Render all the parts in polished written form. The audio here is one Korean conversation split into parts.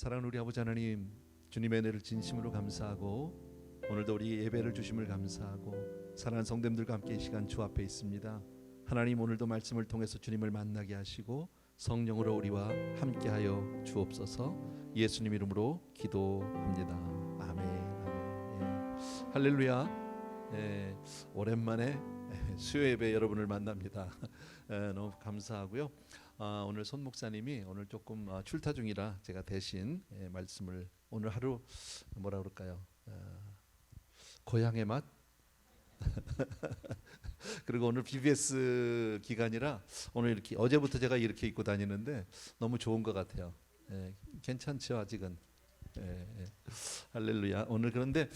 사랑하는 우리 아버지 하나님, 주님의 은혜를 진심으로 감사하고 오늘도 우리 예배를 주심을 감사하고 사랑하는 성도님들과 함께 이 시간 주 앞에 있습니다. 하나님, 오늘도 말씀을 통해서 주님을 만나게 하시고 성령으로 우리와 함께하여 주옵소서. 예수님 이름으로 기도합니다. 아멘. 아멘. 예. 할렐루야. 예. 오랜만에 수요 예배 여러분을 만납니다. 너무 감사하고요. 오늘 손 목사님이 오늘 조금 출타 중이라 제가 대신 말씀을 오늘 하루 뭐라 그럴까요? 고향의 맛. 그리고 오늘 BBS 기간이라 오늘 이렇게 어제부터 제가 이렇게 입고 다니는데 너무 좋은 것 같아요. 괜찮죠 아직은. 할렐루야. 오늘 그런데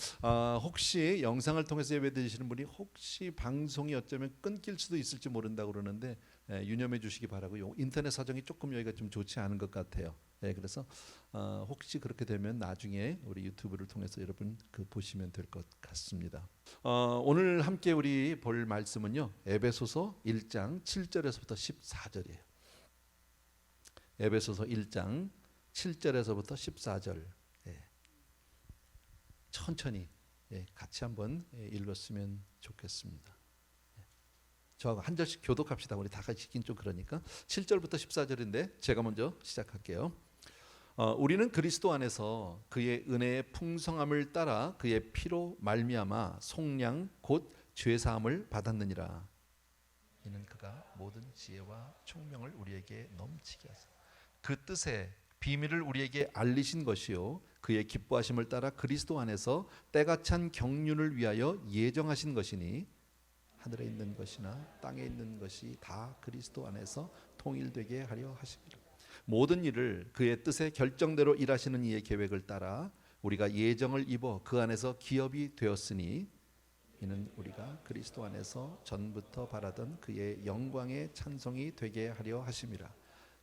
혹시 영상을 통해서 예배 드리시는 분이 혹시 방송이 어쩌면 끊길 수도 있을지 모른다고 그러는데 유념해 주시기 바라고요. 인터넷 사정이 조금 여기가 좀 좋지 않은 것 같아요. 그래서 혹시 그렇게 되면 나중에 우리 유튜브를 통해서 여러분 보시면 될 것 같습니다. 오늘 함께 우리 볼 말씀은요, 에베소서 1장 7절에서부터 14절이에요. 에베소서 1장 7절에서부터 14절. 천천히 같이 한번 읽었으면 좋겠습니다. 저하고 한 절씩 교독합시다. 우리 다 같이 읽긴 좀 그러니까 7절부터 14절인데 제가 먼저 시작할게요. 우리는 그리스도 안에서 그의 은혜의 풍성함을 따라 그의 피로 말미암아 속량 곧 죄사함을 받았느니라. 이는 그가 모든 지혜와 총명을 우리에게 넘치게 하사 그 뜻의 비밀을 우리에게 알리신 것이요 그의 기뻐하심을 따라 그리스도 안에서 때가 찬 경륜을 위하여 예정하신 것이니 하늘에 있는 것이나 땅에 있는 것이 다 그리스도 안에서 통일되게 하려 하심이라. 모든 일을 그의 뜻의 결정대로 일하시는 이의 계획을 따라 우리가 예정을 입어 그 안에서 기업이 되었으니 이는 우리가 그리스도 안에서 전부터 바라던 그의 영광의 찬송이 되게 하려 하심이라.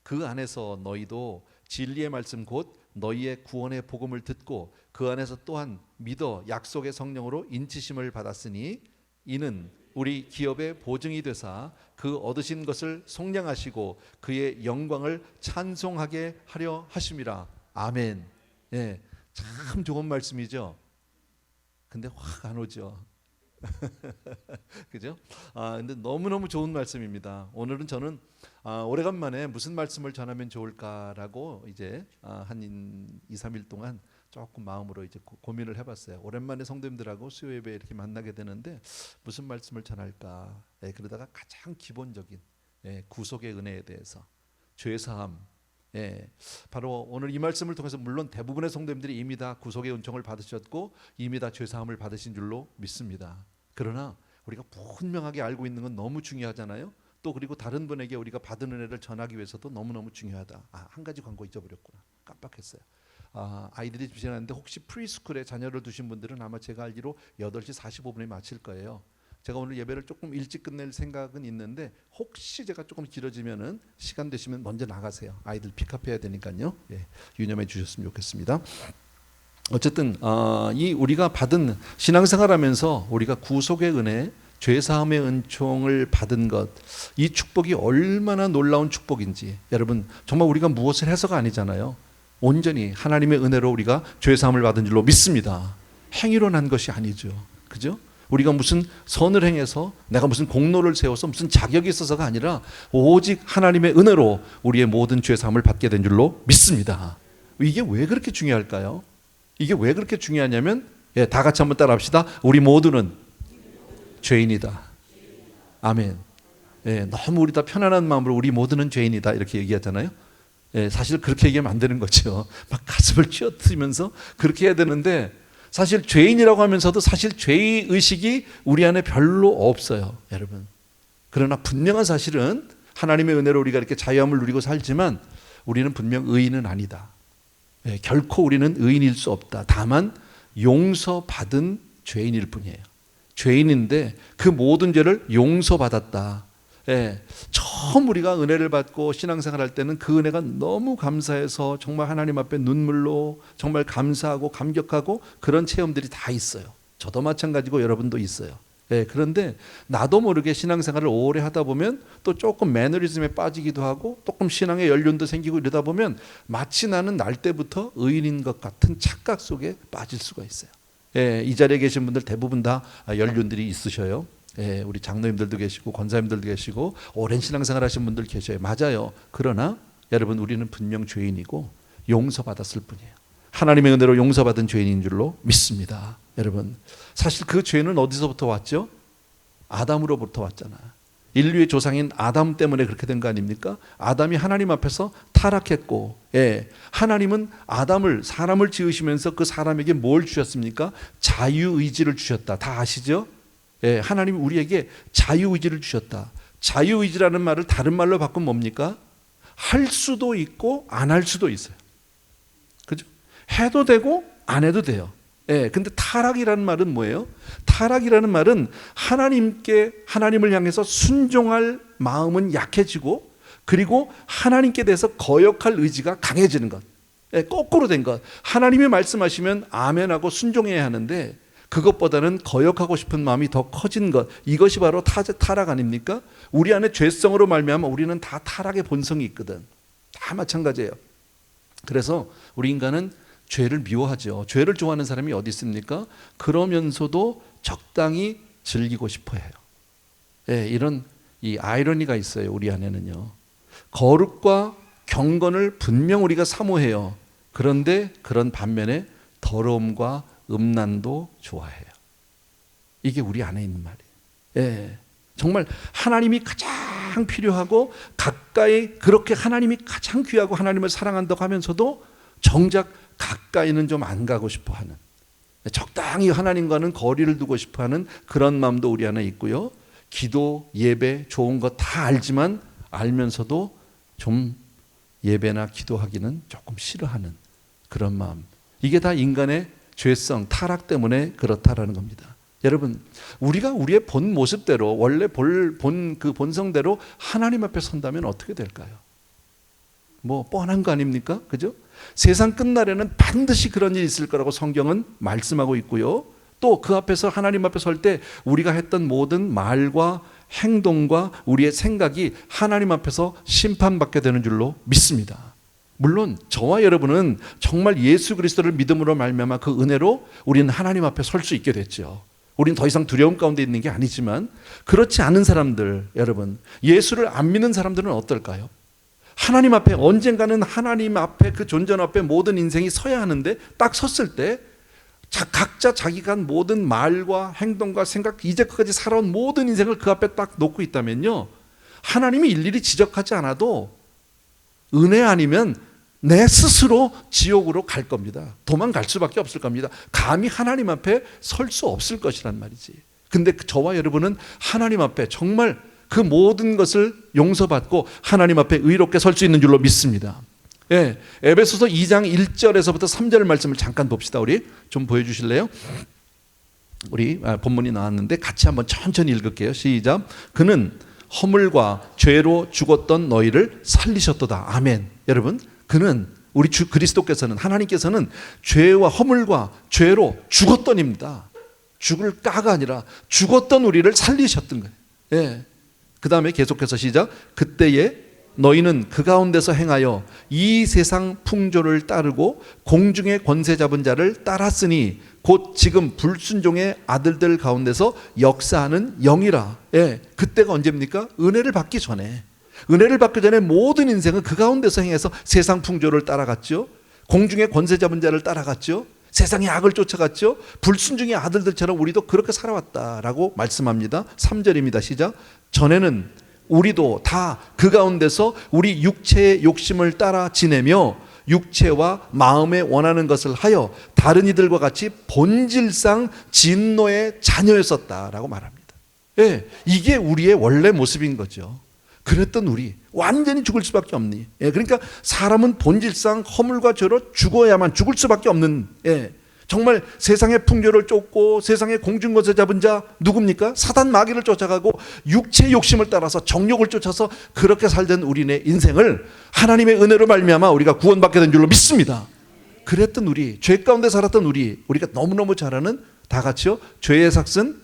그 안에서 너희도 진리의 말씀 곧 너희의 구원의 복음을 듣고 그 안에서 또한 믿어 약속의 성령으로 인치심을 받았으니 이는 우리 기업의 보증이 되사 그 얻으신 것을 속량하시고 그의 영광을 찬송하게 하려 하심이라. 아멘. 참 좋은 말씀이죠. 근데 확 안 오죠. 그죠? 근데 너무너무 좋은 말씀입니다. 오늘은 저는 오래간만에 무슨 말씀을 전하면 좋을까라고 이제 한 2, 3일 동안 조금 마음으로 이제 고민을 해봤어요. 오랜만에 성도님들하고 수요 예배 이렇게 만나게 되는데 무슨 말씀을 전할까? 그러다가 가장 기본적인 구속의 은혜에 대해서, 죄사함. 바로 오늘 이 말씀을 통해서 물론 대부분의 성도님들이 이미 다 구속의 은총을 받으셨고 이미 다 죄사함을 받으신 줄로 믿습니다. 그러나 우리가 분명하게 알고 있는 건 너무 중요하잖아요. 또 그리고 다른 분에게 우리가 받은 은혜를 전하기 위해서도 너무너무 중요하다. 한 가지 광고 잊어버렸구나. 깜빡했어요. 아이들이 주시는데 혹시 프리스쿨에 자녀를 두신 분들은 아마 제가 알기로 8시 45분에 마칠 거예요. 제가 오늘 예배를 조금 일찍 끝낼 생각은 있는데 혹시 제가 조금 길어지면은 시간 되시면 먼저 나가세요. 아이들 픽업해야 되니까요. 유념해 주셨으면 좋겠습니다. 어쨌든 이 우리가 받은 신앙생활하면서 우리가 구속의 은혜, 죄사함의 은총을 받은 것, 이 축복이 얼마나 놀라운 축복인지 여러분 정말 우리가 무엇을 해서가 아니잖아요. 온전히 하나님의 은혜로 우리가 죄사함을 받은 줄로 믿습니다. 행위로 난 것이 아니죠. 그죠? 우리가 무슨 선을 행해서 내가 무슨 공로를 세워서 무슨 자격이 있어서가 아니라 오직 하나님의 은혜로 우리의 모든 죄사함을 받게 된 줄로 믿습니다. 이게 왜 그렇게 중요할까요? 이게 왜 그렇게 중요하냐면 다 같이 한번 따라합시다. 우리 모두는 죄인이다. 아멘. 너무 우리 다 편안한 마음으로 우리 모두는 죄인이다 이렇게 얘기하잖아요. 사실 그렇게 얘기하면 안 되는 거죠. 막 가슴을 쥐어트면서 그렇게 해야 되는데 사실 죄인이라고 하면서도 사실 죄의 의식이 우리 안에 별로 없어요, 여러분. 그러나 분명한 사실은 하나님의 은혜로 우리가 이렇게 자유함을 누리고 살지만 우리는 분명 의인은 아니다. 결코 우리는 의인일 수 없다. 다만 용서받은 죄인일 뿐이에요. 죄인인데 그 모든 죄를 용서받았다. 처음 우리가 은혜를 받고 신앙생활할 때는 그 은혜가 너무 감사해서 정말 하나님 앞에 눈물로 정말 감사하고 감격하고 그런 체험들이 다 있어요. 저도 마찬가지고 여러분도 있어요. 예, 그런데 나도 모르게 신앙생활을 오래 하다 보면 또 조금 매너리즘에 빠지기도 하고 조금 신앙의 연륜도 생기고 이러다 보면 마치 나는 날 때부터 의인인 것 같은 착각 속에 빠질 수가 있어요. 예, 이 자리에 계신 분들 대부분 다 연륜들이 있으셔요. 예, 우리 장로님들도 계시고 권사님들도 계시고 오랜 신앙생활 하신 분들 계셔요. 맞아요. 그러나 여러분, 우리는 분명 죄인이고 용서받았을 뿐이에요. 하나님의 은혜로 용서받은 죄인인 줄로 믿습니다. 여러분, 사실 그 죄는 어디서부터 왔죠? 아담으로부터 왔잖아. 인류의 조상인 아담 때문에 그렇게 된 거 아닙니까? 아담이 하나님 앞에서 타락했고, 예, 하나님은 아담을, 사람을 지으시면서 그 사람에게 뭘 주셨습니까? 자유의지를 주셨다. 다 아시죠? 예, 하나님이 우리에게 자유의지를 주셨다. 자유의지라는 말을 다른 말로 바꾸면 뭡니까? 할 수도 있고 안 할 수도 있어요. 그죠? 해도 되고 안 해도 돼요. 예, 근데 타락이라는 말은 뭐예요? 타락이라는 말은 하나님을 향해서 순종할 마음은 약해지고, 그리고 하나님께 대해서 거역할 의지가 강해지는 것. 예, 거꾸로 된 것. 하나님이 말씀하시면 아멘하고 순종해야 하는데 그것보다는 거역하고 싶은 마음이 더 커진 것. 이것이 바로 타락 아닙니까? 우리 안에 죄성으로 말미암아 우리는 다 타락의 본성이 있거든. 다 마찬가지예요. 그래서 우리 인간은 죄를 미워하죠. 죄를 좋아하는 사람이 어디 있습니까? 그러면서도 적당히 즐기고 싶어 해요. 예, 이런 이 아이러니가 있어요. 우리 안에는요. 거룩과 경건을 분명 우리가 사모해요. 그런데 그런 반면에 더러움과 음란도 좋아해요. 이게 우리 안에 있는 말이에요. 예, 정말 하나님이 가장 필요하고 가까이, 그렇게 하나님이 가장 귀하고 하나님을 사랑한다고 하면서도 정작 가까이는 좀 안 가고 싶어 하는, 적당히 하나님과는 거리를 두고 싶어 하는 그런 마음도 우리 안에 있고요. 기도, 예배, 좋은 거 다 알지만 알면서도 좀 예배나 기도하기는 조금 싫어하는 그런 마음. 이게 다 인간의 죄성, 타락 때문에 그렇다라는 겁니다. 여러분, 우리가 우리의 본 모습대로, 원래 그 본성대로 하나님 앞에 선다면 어떻게 될까요? 뭐 뻔한 거 아닙니까? 그죠? 세상 끝날에는 반드시 그런 일이 있을 거라고 성경은 말씀하고 있고요. 또 그 앞에서, 하나님 앞에 설 때 우리가 했던 모든 말과 행동과 우리의 생각이 하나님 앞에서 심판받게 되는 줄로 믿습니다. 물론 저와 여러분은 정말 예수 그리스도를 믿음으로 말미암아 그 은혜로 우리는 하나님 앞에 설 수 있게 됐죠. 우리는 더 이상 두려움 가운데 있는 게 아니지만, 그렇지 않은 사람들, 여러분, 예수를 안 믿는 사람들은 어떨까요? 하나님 앞에, 언젠가는 하나님 앞에, 그 존재 앞에 모든 인생이 서야 하는데, 딱 섰을 때 각자 자기가 한 모든 말과 행동과 생각, 이제까지 살아온 모든 인생을 그 앞에 딱 놓고 있다면요, 하나님이 일일이 지적하지 않아도 은혜 아니면 내 스스로 지옥으로 갈 겁니다. 도망갈 수밖에 없을 겁니다. 감히 하나님 앞에 설 수 없을 것이란 말이지. 근데 저와 여러분은 하나님 앞에 정말 그 모든 것을 용서받고 하나님 앞에 의롭게 설 수 있는 줄로 믿습니다. 예, 에베소서 2장 1절에서부터 3절 말씀을 잠깐 봅시다. 우리 좀 보여주실래요? 우리 본문이 나왔는데 같이 한번 천천히 읽을게요. 시작. 그는 허물과 죄로 죽었던 너희를 살리셨도다. 아멘. 여러분, 그는, 우리 주 그리스도께서는, 하나님께서는 죄와 허물과 죄로 죽었던입니다. 죽을 까가 아니라 죽었던 우리를 살리셨던 거예요. 예. 그 다음에 계속해서 시작. 그때에 너희는 그 가운데서 행하여 이 세상 풍조를 따르고 공중의 권세 잡은 자를 따랐으니 곧 지금 불순종의 아들들 가운데서 역사하는 영이라. 예, 그때가 언제입니까? 은혜를 받기 전에. 은혜를 받기 전에 모든 인생은 그 가운데서 행해서 세상 풍조를 따라갔죠. 공중의 권세 잡은 자를 따라갔죠. 세상의 악을 쫓아갔죠. 불순종의 아들들처럼 우리도 그렇게 살아왔다라고 말씀합니다. 3절입니다. 시작. 전에는 우리도 다 그 가운데서 우리 육체의 욕심을 따라 지내며 육체와 마음에 원하는 것을 하여 다른 이들과 같이 본질상 진노의 자녀였었다라고 말합니다. 예, 이게 우리의 원래 모습인 거죠. 그랬던 우리, 완전히 죽을 수밖에 없니. 예, 그러니까 사람은 본질상 허물과 죄로 죽어야만, 죽을 수밖에 없는, 예, 정말 세상의 풍조를 쫓고 세상의 공중권세 잡은 자 누굽니까? 사단 마귀를 쫓아가고 육체의 욕심을 따라서 정욕을 쫓아서 그렇게 살던 우리네 인생을 하나님의 은혜로 말미암아 우리가 구원받게 된 줄로 믿습니다. 그랬던 우리, 죄 가운데 살았던 우리가 너무너무 잘 아는, 다 같이요, 죄의 삭은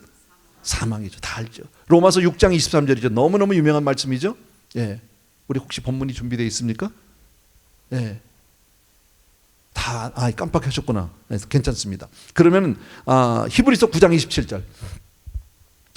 사망이죠. 다 알죠. 로마서 6장 23절이죠. 너무너무 유명한 말씀이죠. 예. 우리 혹시 본문이 준비되어 있습니까? 예. 다 깜빡하셨구나. 네, 괜찮습니다. 그러면 히브리서 9장 27절.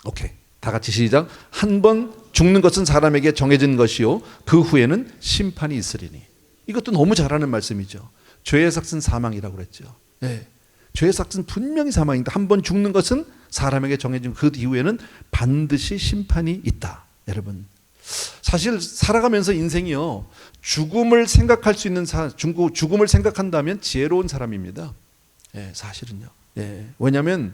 오케이. 다 같이 시작. 한 번 죽는 것은 사람에게 정해진 것이요 그 후에는 심판이 있으리니. 이것도 너무 잘하는 말씀이죠. 죄의 삭은 사망이라고 그랬죠. 네. 죄의 삭은 분명히 사망인데 한 번 죽는 것은 사람에게 정해진 그 이후에는 반드시 심판이 있다. 여러분, 사실 살아가면서 인생이요, 죽음을 생각할 수 있는 죽음을 생각한다면 지혜로운 사람입니다. 예, 사실은요. 예, 왜냐하면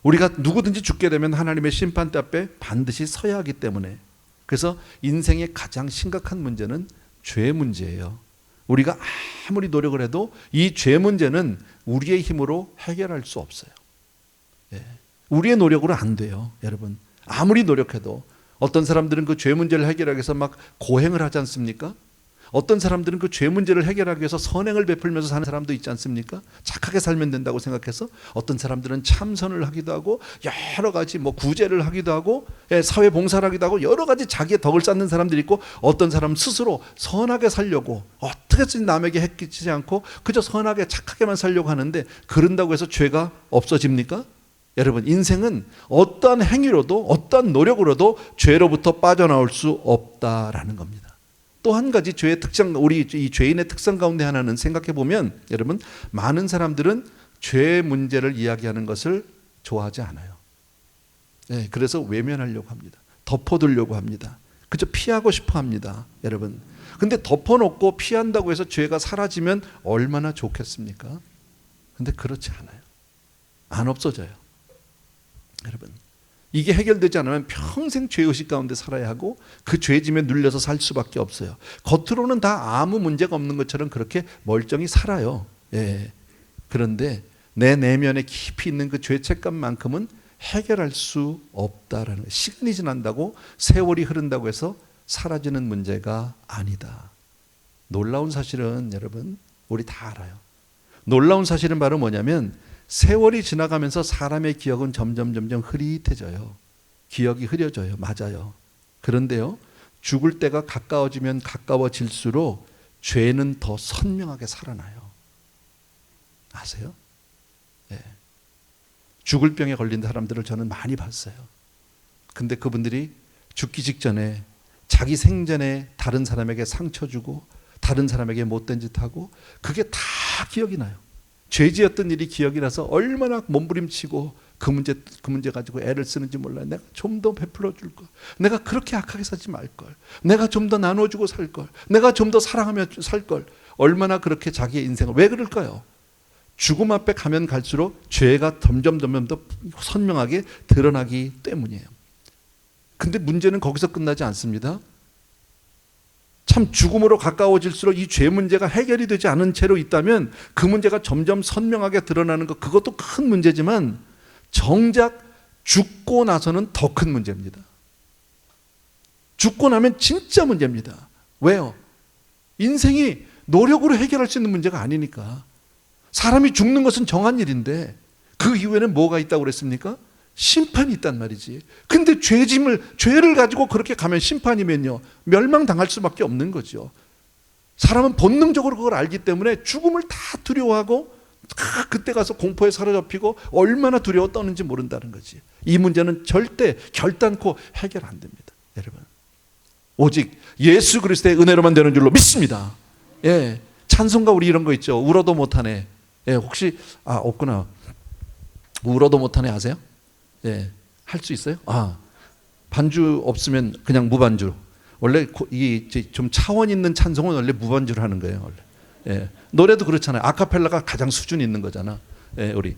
우리가 누구든지 죽게 되면 하나님의 심판대 앞에 반드시 서야 하기 때문에. 그래서 인생의 가장 심각한 문제는 죄 문제예요. 우리가 아무리 노력을 해도 이 죄 문제는 우리의 힘으로 해결할 수 없어요. 예, 우리의 노력으로 안 돼요. 여러분, 아무리 노력해도. 어떤 사람들은 그 죄 문제를 해결하기 위해서 막 고행을 하지 않습니까? 어떤 사람들은 그 죄 문제를 해결하기 위해서 선행을 베풀면서 사는 사람도 있지 않습니까? 착하게 살면 된다고 생각해서. 어떤 사람들은 참선을 하기도 하고 여러 가지 구제를 하기도 하고 사회 봉사를 하기도 하고 여러 가지 자기의 덕을 쌓는 사람들이 있고, 어떤 사람은 스스로 선하게 살려고 어떻게든 남에게 해끼지 않고 그저 선하게 착하게만 살려고 하는데, 그런다고 해서 죄가 없어집니까? 여러분, 인생은 어떠한 행위로도 어떠한 노력으로도 죄로부터 빠져나올 수 없다라는 겁니다. 또 한 가지 죄의 특성, 우리 이 죄인의 특성 가운데 하나는 생각해 보면, 여러분, 많은 사람들은 죄 문제를 이야기하는 것을 좋아하지 않아요. 네, 그래서 외면하려고 합니다. 덮어두려고 합니다. 그저 피하고 싶어 합니다. 여러분, 근데 덮어놓고 피한다고 해서 죄가 사라지면 얼마나 좋겠습니까? 근데 그렇지 않아요. 안 없어져요. 여러분, 이게 해결되지 않으면 평생 죄의식 가운데 살아야 하고 그 죄짐에 눌려서 살 수밖에 없어요. 겉으로는 다 아무 문제가 없는 것처럼 그렇게 멀쩡히 살아요. 예. 그런데 내 내면에 깊이 있는 그 죄책감만큼은 해결할 수 없다라는 거예요. 시간이 지난다고, 세월이 흐른다고 해서 사라지는 문제가 아니다. 놀라운 사실은 여러분, 우리 다 알아요. 놀라운 사실은 바로 뭐냐면, 세월이 지나가면서 사람의 기억은 점점 흐릿해져요. 기억이 흐려져요. 맞아요. 그런데요, 죽을 때가 가까워지면 가까워질수록 죄는 더 선명하게 살아나요. 아세요? 네. 죽을 병에 걸린 사람들을 저는 많이 봤어요. 근데 그분들이 죽기 직전에 자기 생전에 다른 사람에게 상처 주고 다른 사람에게 못된 짓 하고, 그게 다 기억이 나요. 죄지었던 일이 기억이 나서 얼마나 몸부림치고 그 문제 가지고 애를 쓰는지 몰라요. 내가 좀 더 베풀어 줄 걸, 내가 그렇게 악하게 살지 말 걸, 내가 좀 더 나눠주고 살 걸, 내가 좀 더 사랑하며 살 걸. 얼마나 그렇게 자기의 인생을. 왜 그럴까요? 죽음 앞에 가면 갈수록 죄가 점점 더 선명하게 드러나기 때문이에요. 근데 문제는 거기서 끝나지 않습니다. 참 죽음으로 가까워질수록 이 죄 문제가 해결이 되지 않은 채로 있다면 그 문제가 점점 선명하게 드러나는 것, 그것도 큰 문제지만 정작 죽고 나서는 더 큰 문제입니다. 죽고 나면 진짜 문제입니다. 왜요? 인생이 노력으로 해결할 수 있는 문제가 아니니까. 사람이 죽는 것은 정한 일인데 그 이후에는 뭐가 있다고 그랬습니까? 심판이 있단 말이지. 근데 죄를 가지고 그렇게 가면, 심판이면요, 멸망당할 수밖에 없는 거죠. 사람은 본능적으로 그걸 알기 때문에 죽음을 다 두려워하고 다 그때 가서 공포에 사로잡히고 얼마나 두려워 떠는지 모른다는 거지. 이 문제는 절대 결단코 해결 안 됩니다. 여러분, 오직 예수 그리스도의 은혜로만 되는 줄로 믿습니다. 예, 찬송가 우리 이런 거 있죠. 울어도 못하네. 예, 혹시 없구나. 울어도 못하네 아세요? 예, 할 수 있어요? 반주 없으면 그냥 무반주. 원래 이게 좀 차원 있는 찬송은 원래 무반주를 하는 거예요. 원래. 예, 노래도 그렇잖아요. 아카펠라가 가장 수준 있는 거잖아. 예, 우리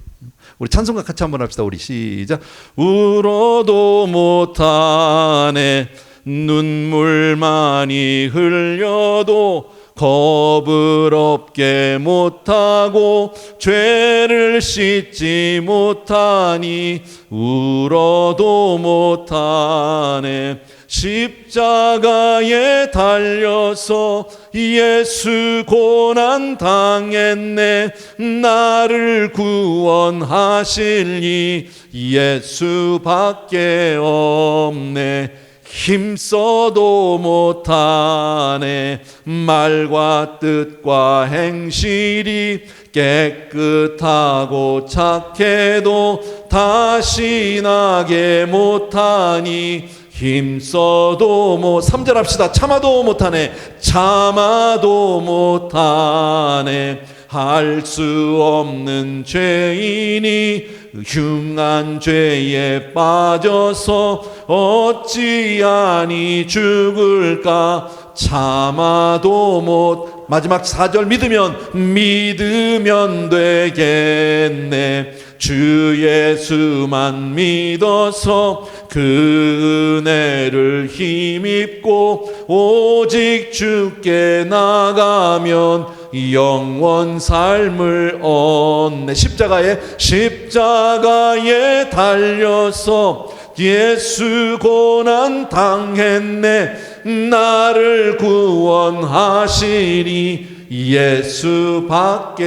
찬송가 같이 한번 합시다. 우리 시작. 울어도 못하네, 눈물 많이 흘려도 겁을 없게 못하고 죄를 씻지 못하니 울어도 못하네. 십자가에 달려서 예수 고난 당했네. 나를 구원하실니 예수밖에 없네. 힘써도 못하네. 말과 뜻과 행실이 깨끗하고 착해도 다시 나게 못하니 힘써도 3절 합시다. 참아도 못하네. 참아도 못하네. 할 수 없는 죄인이 흉한 죄에 빠져서 어찌하니 죽을까. 참아도 못. 마지막 4절 믿으면 되겠네. 주 예수만 믿어서 그 은혜를 힘입고 오직 주께 나가면 영원 삶을 얻네. 십자가에 달려서 예수 고난 당했네. 나를 구원하시니 예수밖에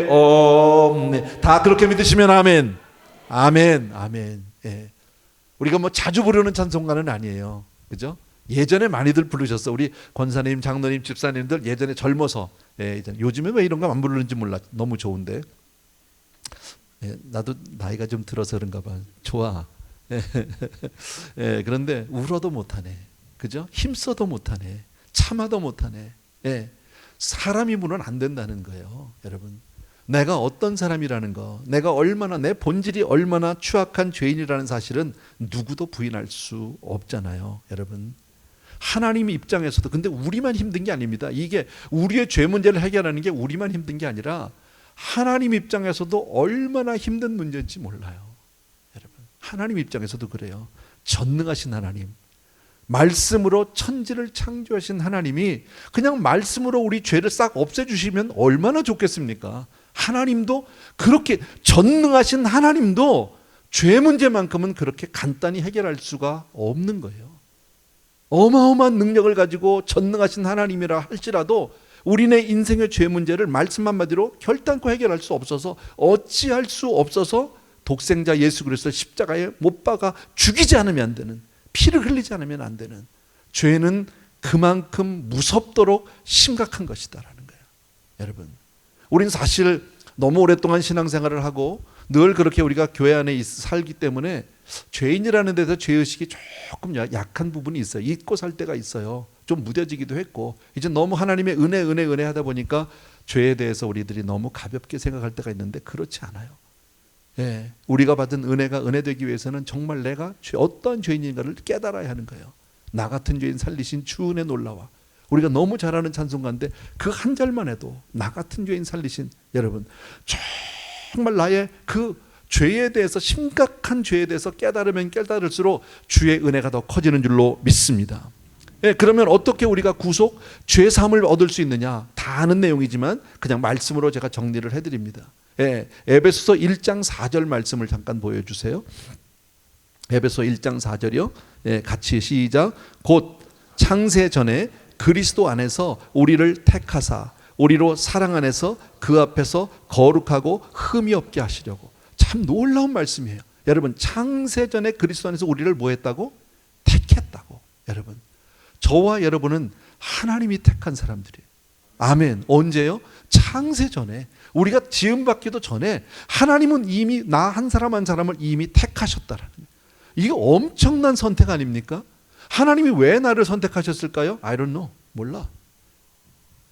없네. 다 그렇게 믿으시면 아멘. 아멘. 아멘. 예. 우리가 뭐 자주 부르는 찬송가는 아니에요. 그죠? 예전에 많이들 부르셨어. 우리 권사님, 장로님, 집사님들 예전에 젊어서. 예, 요즘에 왜 이런 거 안 부르는지 몰라. 너무 좋은데. 예, 나도 나이가 좀 들어서 그런가 봐. 좋아. 예, 그런데 울어도 못하네. 그죠? 힘써도 못하네. 참아도 못하네. 예. 사람이 물은 안 된다는 거예요, 여러분. 내가 어떤 사람이라는 거, 내가 얼마나, 내 본질이 얼마나 추악한 죄인이라는 사실은 누구도 부인할 수 없잖아요, 여러분. 하나님 입장에서도. 근데 우리만 힘든 게 아닙니다. 이게 우리의 죄 문제를 해결하는 게 우리만 힘든 게 아니라 하나님 입장에서도 얼마나 힘든 문제인지 몰라요, 여러분. 하나님 입장에서도 그래요. 전능하신 하나님, 말씀으로 천지를 창조하신 하나님이 그냥 말씀으로 우리 죄를 싹 없애주시면 얼마나 좋겠습니까? 하나님도 그렇게, 전능하신 하나님도 죄 문제만큼은 그렇게 간단히 해결할 수가 없는 거예요. 어마어마한 능력을 가지고 전능하신 하나님이라 할지라도 우리네 인생의 죄 문제를 말씀 한마디로 결단코 해결할 수 없어서, 어찌할 수 없어서 독생자 예수 그리스도를 십자가에 못 박아 죽이지 않으면 안 되는, 피를 흘리지 않으면 안 되는 죄는 그만큼 무섭도록 심각한 것이다라는 거예요. 여러분, 우린 사실 너무 오랫동안 신앙생활을 하고 늘 그렇게 우리가 교회 안에 살기 때문에 죄인이라는 데서 죄의식이 조금 약한 부분이 있어요. 잊고 살 때가 있어요. 좀 무뎌지기도 했고, 이제 너무 하나님의 은혜 하다 보니까 죄에 대해서 우리들이 너무 가볍게 생각할 때가 있는데 그렇지 않아요. 예, 우리가 받은 은혜가 은혜되기 위해서는 정말 내가 어떤 죄인인가를 깨달아야 하는 거예요. 나 같은 죄인 살리신 주 은혜 놀라와. 우리가 너무 잘 아는 찬송가인데 그 한 절만 해도 나 같은 죄인 살리신, 여러분, 정말 나의 그 죄에 대해서, 심각한 죄에 대해서 깨달으면 깨달을수록 주의 은혜가 더 커지는 줄로 믿습니다. 예, 그러면 어떻게 우리가 구속, 죄 사함을 얻을 수 있느냐? 다 아는 내용이지만 그냥 말씀으로 제가 정리를 해드립니다. 예, 에베소서 1장 4절 말씀을 잠깐 보여주세요. 에베소 1장 4절이요. 예, 같이 시작. 곧 창세 전에 그리스도 안에서 우리를 택하사 우리로 사랑 안에서 그 앞에서 거룩하고 흠이 없게 하시려고. 참 놀라운 말씀이에요. 여러분, 창세 전에 그리스도 안에서 우리를 뭐 했다고? 택했다고. 여러분, 저와 여러분은 하나님이 택한 사람들이에요. 아멘. 언제요? 창세 전에, 우리가 지음받기도 전에 하나님은 이미 나 한 사람 한 사람을 이미 택하셨다라는 거예요. 이게 엄청난 선택 아닙니까? 하나님이 왜 나를 선택하셨을까요? I don't know. 몰라.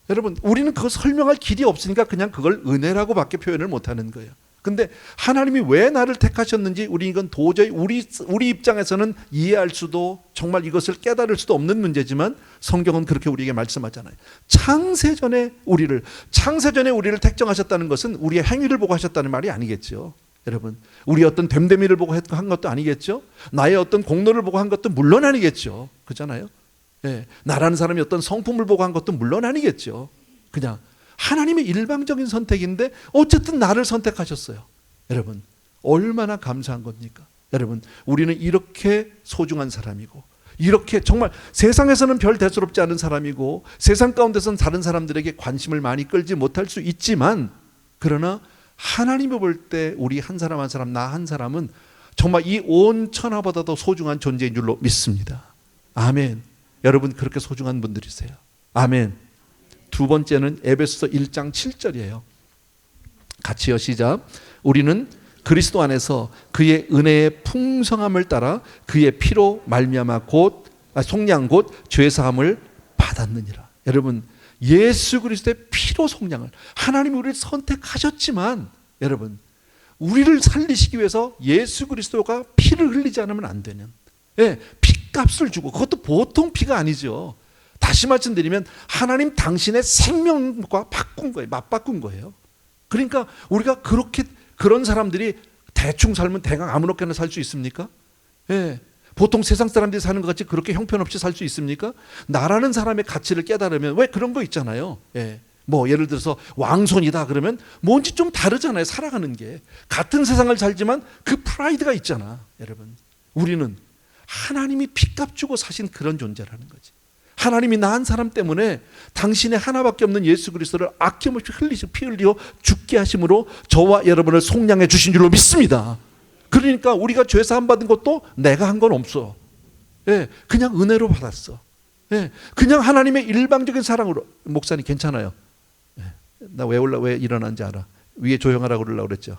여러분, 우리는 그거 설명할 길이 없으니까 그냥 그걸 은혜라고 밖에 표현을 못하는 거예요. 근데 하나님이 왜 나를 택하셨는지 우리 이건 도저히 우리 입장에서는 이해할 수도, 정말 이것을 깨달을 수도 없는 문제지만 성경은 그렇게 우리에게 말씀하잖아요. 창세전에 우리를 택정하셨다는 것은 우리의 행위를 보고 하셨다는 말이 아니겠죠. 여러분, 우리 어떤 됨됨이를 보고 한 것도 아니겠죠. 나의 어떤 공로를 보고 한 것도 물론 아니겠죠. 그렇잖아요. 예, 나라는 사람이 어떤 성품을 보고 한 것도 물론 아니겠죠. 그냥 하나님의 일방적인 선택인데 어쨌든 나를 선택하셨어요. 여러분 얼마나 감사한 겁니까? 여러분 우리는 이렇게 소중한 사람이고 이렇게 정말 세상에서는 별 대수롭지 않은 사람이고 세상 가운데서는 다른 사람들에게 관심을 많이 끌지 못할 수 있지만 그러나 하나님이 볼 때 우리 한 사람 한 사람 나 한 사람은 정말 이 온 천하보다도 소중한 존재인 줄로 믿습니다. 아멘. 여러분 그렇게 소중한 분들이세요. 아멘. 두 번째는 에베소서 1장 7절이에요. 같이요 시작. 우리는 그리스도 안에서 그의 은혜의 풍성함을 따라 그의 피로 말미암아 속량 곧 죄사함을 받았느니라. 여러분 예수 그리스도의 피로 속량을 하나님이 우리를 선택하셨지만 여러분 우리를 살리시기 위해서 예수 그리스도가 피를 흘리지 않으면 안 되는 피값을 주고 그것도 보통 피가 아니죠. 다시 말씀드리면 하나님 당신의 생명과 바꾼 거예요. 맞바꾼 거예요. 그러니까 우리가 그런 사람들이 대충 살면 대강 아무렇게나 살 수 있습니까? 보통 세상 사람들이 사는 것 같이 그렇게 형편없이 살 수 있습니까? 나라는 사람의 가치를 깨달으면 왜 그런 거 있잖아요. 뭐 예를 들어서 왕손이다 그러면 뭔지 좀 다르잖아요. 살아가는 게 같은 세상을 살지만 그 프라이드가 있잖아. 여러분 우리는 하나님이 피값 주고 사신 그런 존재라는 거지. 하나님이 나 한 사람 때문에 당신의 하나밖에 없는 예수 그리스도를 아낌없이 피 흘리어 죽게 하심으로 저와 여러분을 속량해 주신 줄로 믿습니다. 그러니까 우리가 죄 사함 받은 것도 내가 한 건 없어. 그냥 은혜로 받았어. 그냥 하나님의 일방적인 사랑으로. 목사님 괜찮아요. 나 왜 일어난지 알아. 위에 조용하라고 그러려고 그랬죠.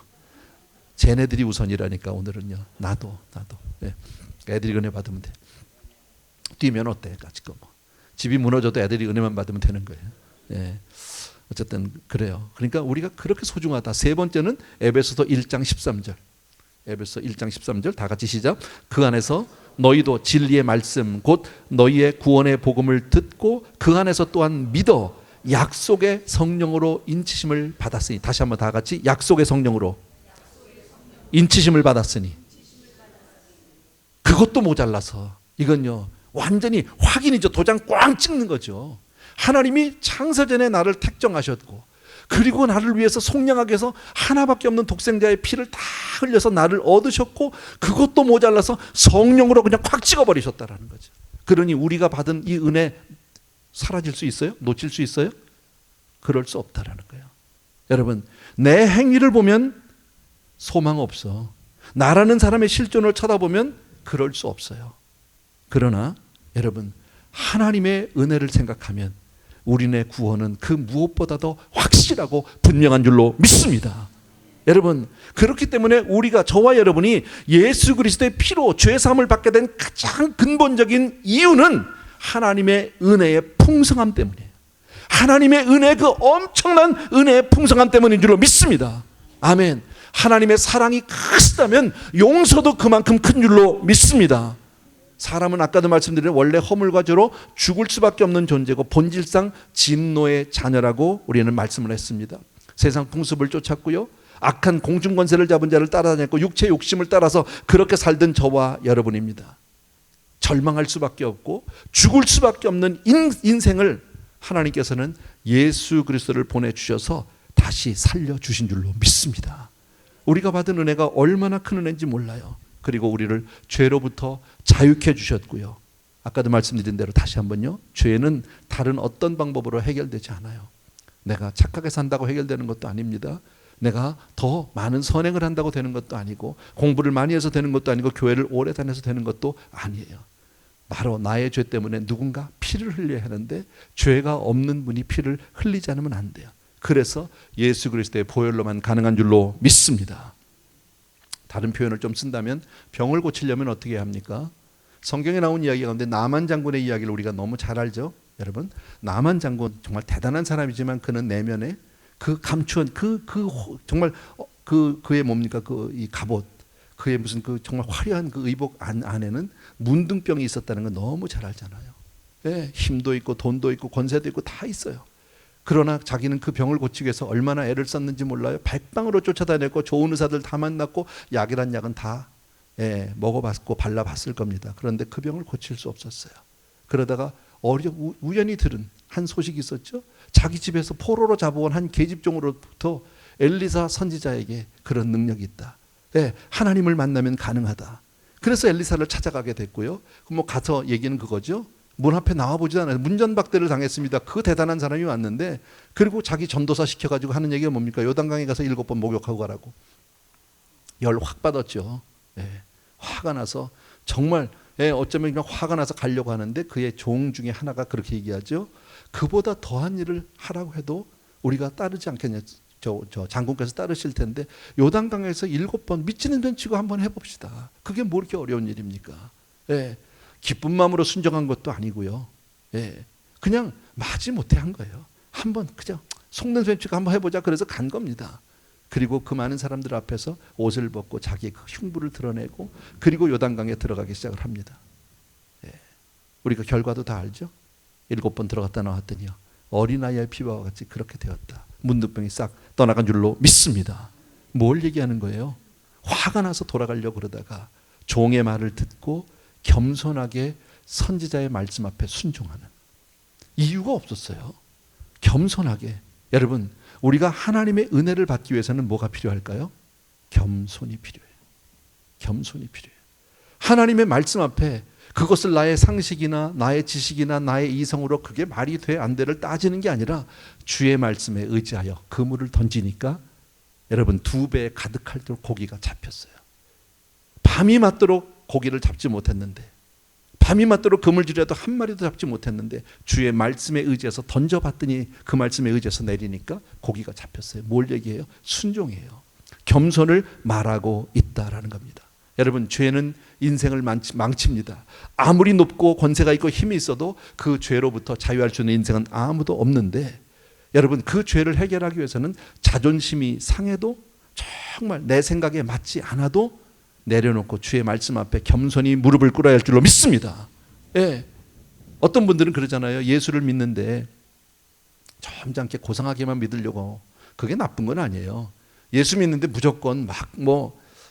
쟤네들이 우선이라니까 오늘은요. 나도. 애들이 은혜 받으면 돼. 뛰면 어때? 지금 집이 무너져도 애들이 은혜만 받으면 되는 거예요. 어쨌든 그래요. 그러니까 우리가 그렇게 소중하다. 세 번째는 에베소서 1장 13절. 에베소서 1장 13절 다 같이 시작. 그 안에서 너희도 진리의 말씀 곧 너희의 구원의 복음을 듣고 그 안에서 또한 믿어 약속의 성령으로 인치심을 받았으니. 다시 한번 다 같이 약속의 성령으로 인치심을 받았으니. 그것도 모자라서 이건요 완전히 확인이죠. 도장 꽝 찍는 거죠. 하나님이 창세전에 나를 택정하셨고 그리고 나를 위해서 속량하기 위해서 하나밖에 없는 독생자의 피를 다 흘려서 나를 얻으셨고 그것도 모자라서 성령으로 그냥 콱 찍어버리셨다라는 거죠. 그러니 우리가 받은 이 은혜 사라질 수 있어요? 놓칠 수 있어요? 그럴 수 없다라는 거예요. 여러분 내 행위를 보면 소망 없어. 나라는 사람의 실존을 쳐다보면 그럴 수 없어요. 그러나 여러분 하나님의 은혜를 생각하면 우리네 구원은 그 무엇보다도 확실하고 분명한 줄로 믿습니다. 여러분 그렇기 때문에 우리가 저와 여러분이 예수 그리스도의 피로 죄사함을 받게 된 가장 근본적인 이유는 하나님의 은혜의 풍성함 때문이에요. 하나님의 은혜 그 엄청난 은혜의 풍성함 때문인 줄로 믿습니다. 아멘. 하나님의 사랑이 크시다면 용서도 그만큼 큰 줄로 믿습니다. 사람은 아까도 말씀드린 원래 허물과 죄로 죽을 수밖에 없는 존재고 본질상 진노의 자녀라고 우리는 말씀을 했습니다. 세상 풍습을 쫓았고요. 악한 공중권세를 잡은 자를 따라다녔고 육체의 욕심을 따라서 그렇게 살던 저와 여러분입니다. 절망할 수밖에 없고 죽을 수밖에 없는 인생을 하나님께서는 예수 그리스도를 보내주셔서 다시 살려주신 줄로 믿습니다. 우리가 받은 은혜가 얼마나 큰 은혜인지 몰라요. 그리고 우리를 죄로부터 자유케 주셨고요. 아까도 말씀드린 대로 다시 한번요. 죄는 다른 어떤 방법으로 해결되지 않아요. 내가 착하게 산다고 해결되는 것도 아닙니다. 내가 더 많은 선행을 한다고 되는 것도 아니고 공부를 많이 해서 되는 것도 아니고 교회를 오래 다녀서 되는 것도 아니에요. 바로 나의 죄 때문에 누군가 피를 흘려야 하는데 죄가 없는 분이 피를 흘리지 않으면 안 돼요. 그래서 예수 그리스도의 보혈로만 가능한 줄로 믿습니다. 다른 표현을 좀 쓴다면 병을 고치려면 어떻게 해야 합니까? 성경에 나온 이야기 가운데 나만 장군의 이야기를 우리가 너무 잘 알죠. 여러분 나만 장군 정말 대단한 사람이지만 그는 내면에 그 감추한 정말 그의 뭡니까 이 갑옷 그의 무슨 정말 화려한 그 의복 안에는 문둥병이 있었다는 건 너무 잘 알잖아요. 힘도 있고 돈도 있고 권세도 있고 다 있어요. 그러나 자기는 그 병을 고치기 위해서 얼마나 애를 썼는지 몰라요. 백방으로 쫓아다녔고 좋은 의사들 다 만났고 약이란 약은 다 먹어봤고 발라봤을 겁니다. 그런데 그 병을 고칠 수 없었어요. 그러다가 우연히 들은 한 소식이 있었죠. 자기 집에서 포로로 잡아온 한 계집종으로부터 엘리사 선지자에게 그런 능력이 있다. 네, 하나님을 만나면 가능하다. 그래서 엘리사를 찾아가게 됐고요. 뭐 가서 얘기는 그거죠. 문 앞에 나와보지 않아요. 문전박대를 당했습니다. 그 대단한 사람이 왔는데, 그리고 자기 전도사 시켜가지고 하는 얘기가 뭡니까? 요단강에 가서 7번 목욕하고 가라고. 열 확 받았죠. 예, 화가 나서 정말, 예, 어쩌면 그냥 화가 나서 가려고 하는데 그의 종 중에 하나가 그렇게 얘기하죠. 그보다 더한 일을 하라고 해도 우리가 따르지 않겠냐. 저 장군께서 따르실 텐데 요단강에서 7번 미치는 된 치고 한번 해봅시다. 그게 뭐 이렇게 어려운 일입니까? 예, 기쁜 마음으로 순종한 것도 아니고요. 예, 그냥 마지 못해 한 거예요. 한번 그냥 속는 셈 치고 한번 해보자. 그래서 간 겁니다. 그리고 그 많은 사람들 앞에서 옷을 벗고 자기의 그 흉부를 드러내고, 그리고 요단강에 들어가기 시작을 합니다. 예, 우리가 결과도 다 알죠. 7번 들어갔다 나왔더니요, 어린아이의 피부와 같이 그렇게 되었다. 문둥병이 싹 떠나간 줄로 믿습니다. 뭘 얘기하는 거예요? 화가 나서 돌아가려고 그러다가 종의 말을 듣고 겸손하게 선지자의 말씀 앞에 순종하는 이유가 없었어요. 겸손하게. 여러분, 우리가 하나님의 은혜를 받기 위해서는 뭐가 필요할까요? 겸손이 필요해요. 겸손이 필요해요. 하나님의 말씀 앞에 그것을 나의 상식이나 나의 지식이나 나의 이성으로 그게 말이 돼 안 돼를 따지는 게 아니라 주의 말씀에 의지하여 그물을 던지니까 여러분 2배 가득할 때 고기가 잡혔어요. 밤이 맞도록 고기를 잡지 못했는데, 밤이 맞도록 그물질이라도 한 마리도 잡지 못했는데 주의 말씀에 의지해서 던져봤더니 그 말씀에 의지해서 내리니까 고기가 잡혔어요. 뭘 얘기해요? 순종이에요. 겸손을 말하고 있다라는 겁니다. 여러분, 죄는 인생을 망칩니다. 아무리 높고 권세가 있고 힘이 있어도 그 죄로부터 자유할 수 있는 인생은 아무도 없는데, 여러분, 그 죄를 해결하기 위해서는 자존심이 상해도 정말 내 생각에 맞지 않아도 내려놓고 주의 말씀 앞에 겸손히 무릎을 꿇어야 할 줄로 믿습니다. 예. 어떤 분들은 그러잖아요. 예수를 믿는데 점잖게 고상하게만 믿으려고. 그게 나쁜 건 아니에요. 예수 믿는데 무조건 막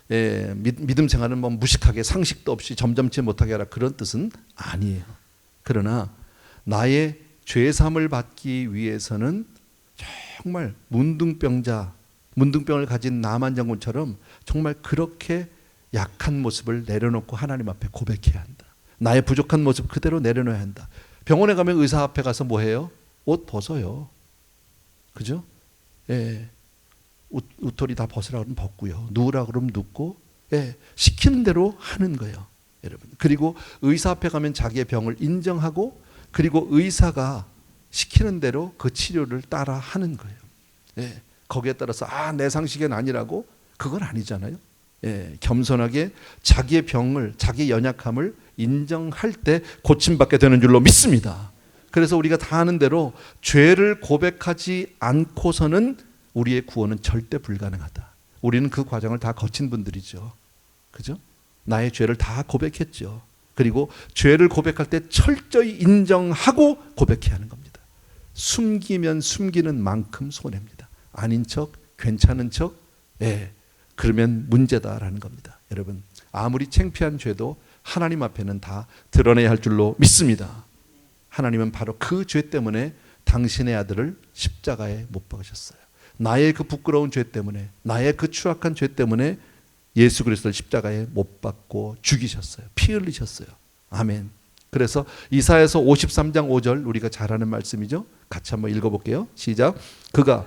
믿음 생활은 뭐 무식하게 상식도 없이 점점치 못하게 하라, 그런 뜻은 아니에요. 그러나 나의 죄사함을 받기 위해서는 정말 문둥병을 가진 나만 장군처럼 정말 그렇게 약한 모습을 내려놓고 하나님 앞에 고백해야 한다. 나의 부족한 모습 그대로 내려놓아야 한다. 병원에 가면 의사 앞에 가서 뭐 해요? 옷 벗어요. 그죠? 예. 웃털이 다 벗으라 그러면 벗고요. 누우라 그러면 눕고, 예, 시키는 대로 하는 거예요, 여러분. 그리고 의사 앞에 가면 자기의 병을 인정하고, 그리고 의사가 시키는 대로 그 치료를 따라 하는 거예요. 예, 거기에 따라서 내 상식은 아니라고, 그건 아니잖아요. 예, 겸손하게 자기의 병을, 자기의 연약함을 인정할 때 고침받게 되는 줄로 믿습니다. 그래서 우리가 다 아는 대로 죄를 고백하지 않고서는 우리의 구원은 절대 불가능하다. 우리는 그 과정을 다 거친 분들이죠. 그죠? 나의 죄를 다 고백했죠. 그리고 죄를 고백할 때 철저히 인정하고 고백해야 하는 겁니다. 숨기면 숨기는 만큼 손해입니다. 아닌 척, 괜찮은 척, 예, 그러면 문제다라는 겁니다. 여러분, 아무리 창피한 죄도 하나님 앞에는 다 드러내야 할 줄로 믿습니다. 하나님은 바로 그 죄 때문에 당신의 아들을 십자가에 못 박으셨어요. 나의 그 부끄러운 죄 때문에, 나의 그 추악한 죄 때문에 예수 그리스도를 십자가에 못 박고 죽이셨어요. 피 흘리셨어요. 아멘. 그래서 이사야서 53장 5절 우리가 잘 아는 말씀이죠. 같이 한번 읽어볼게요. 시작. 그가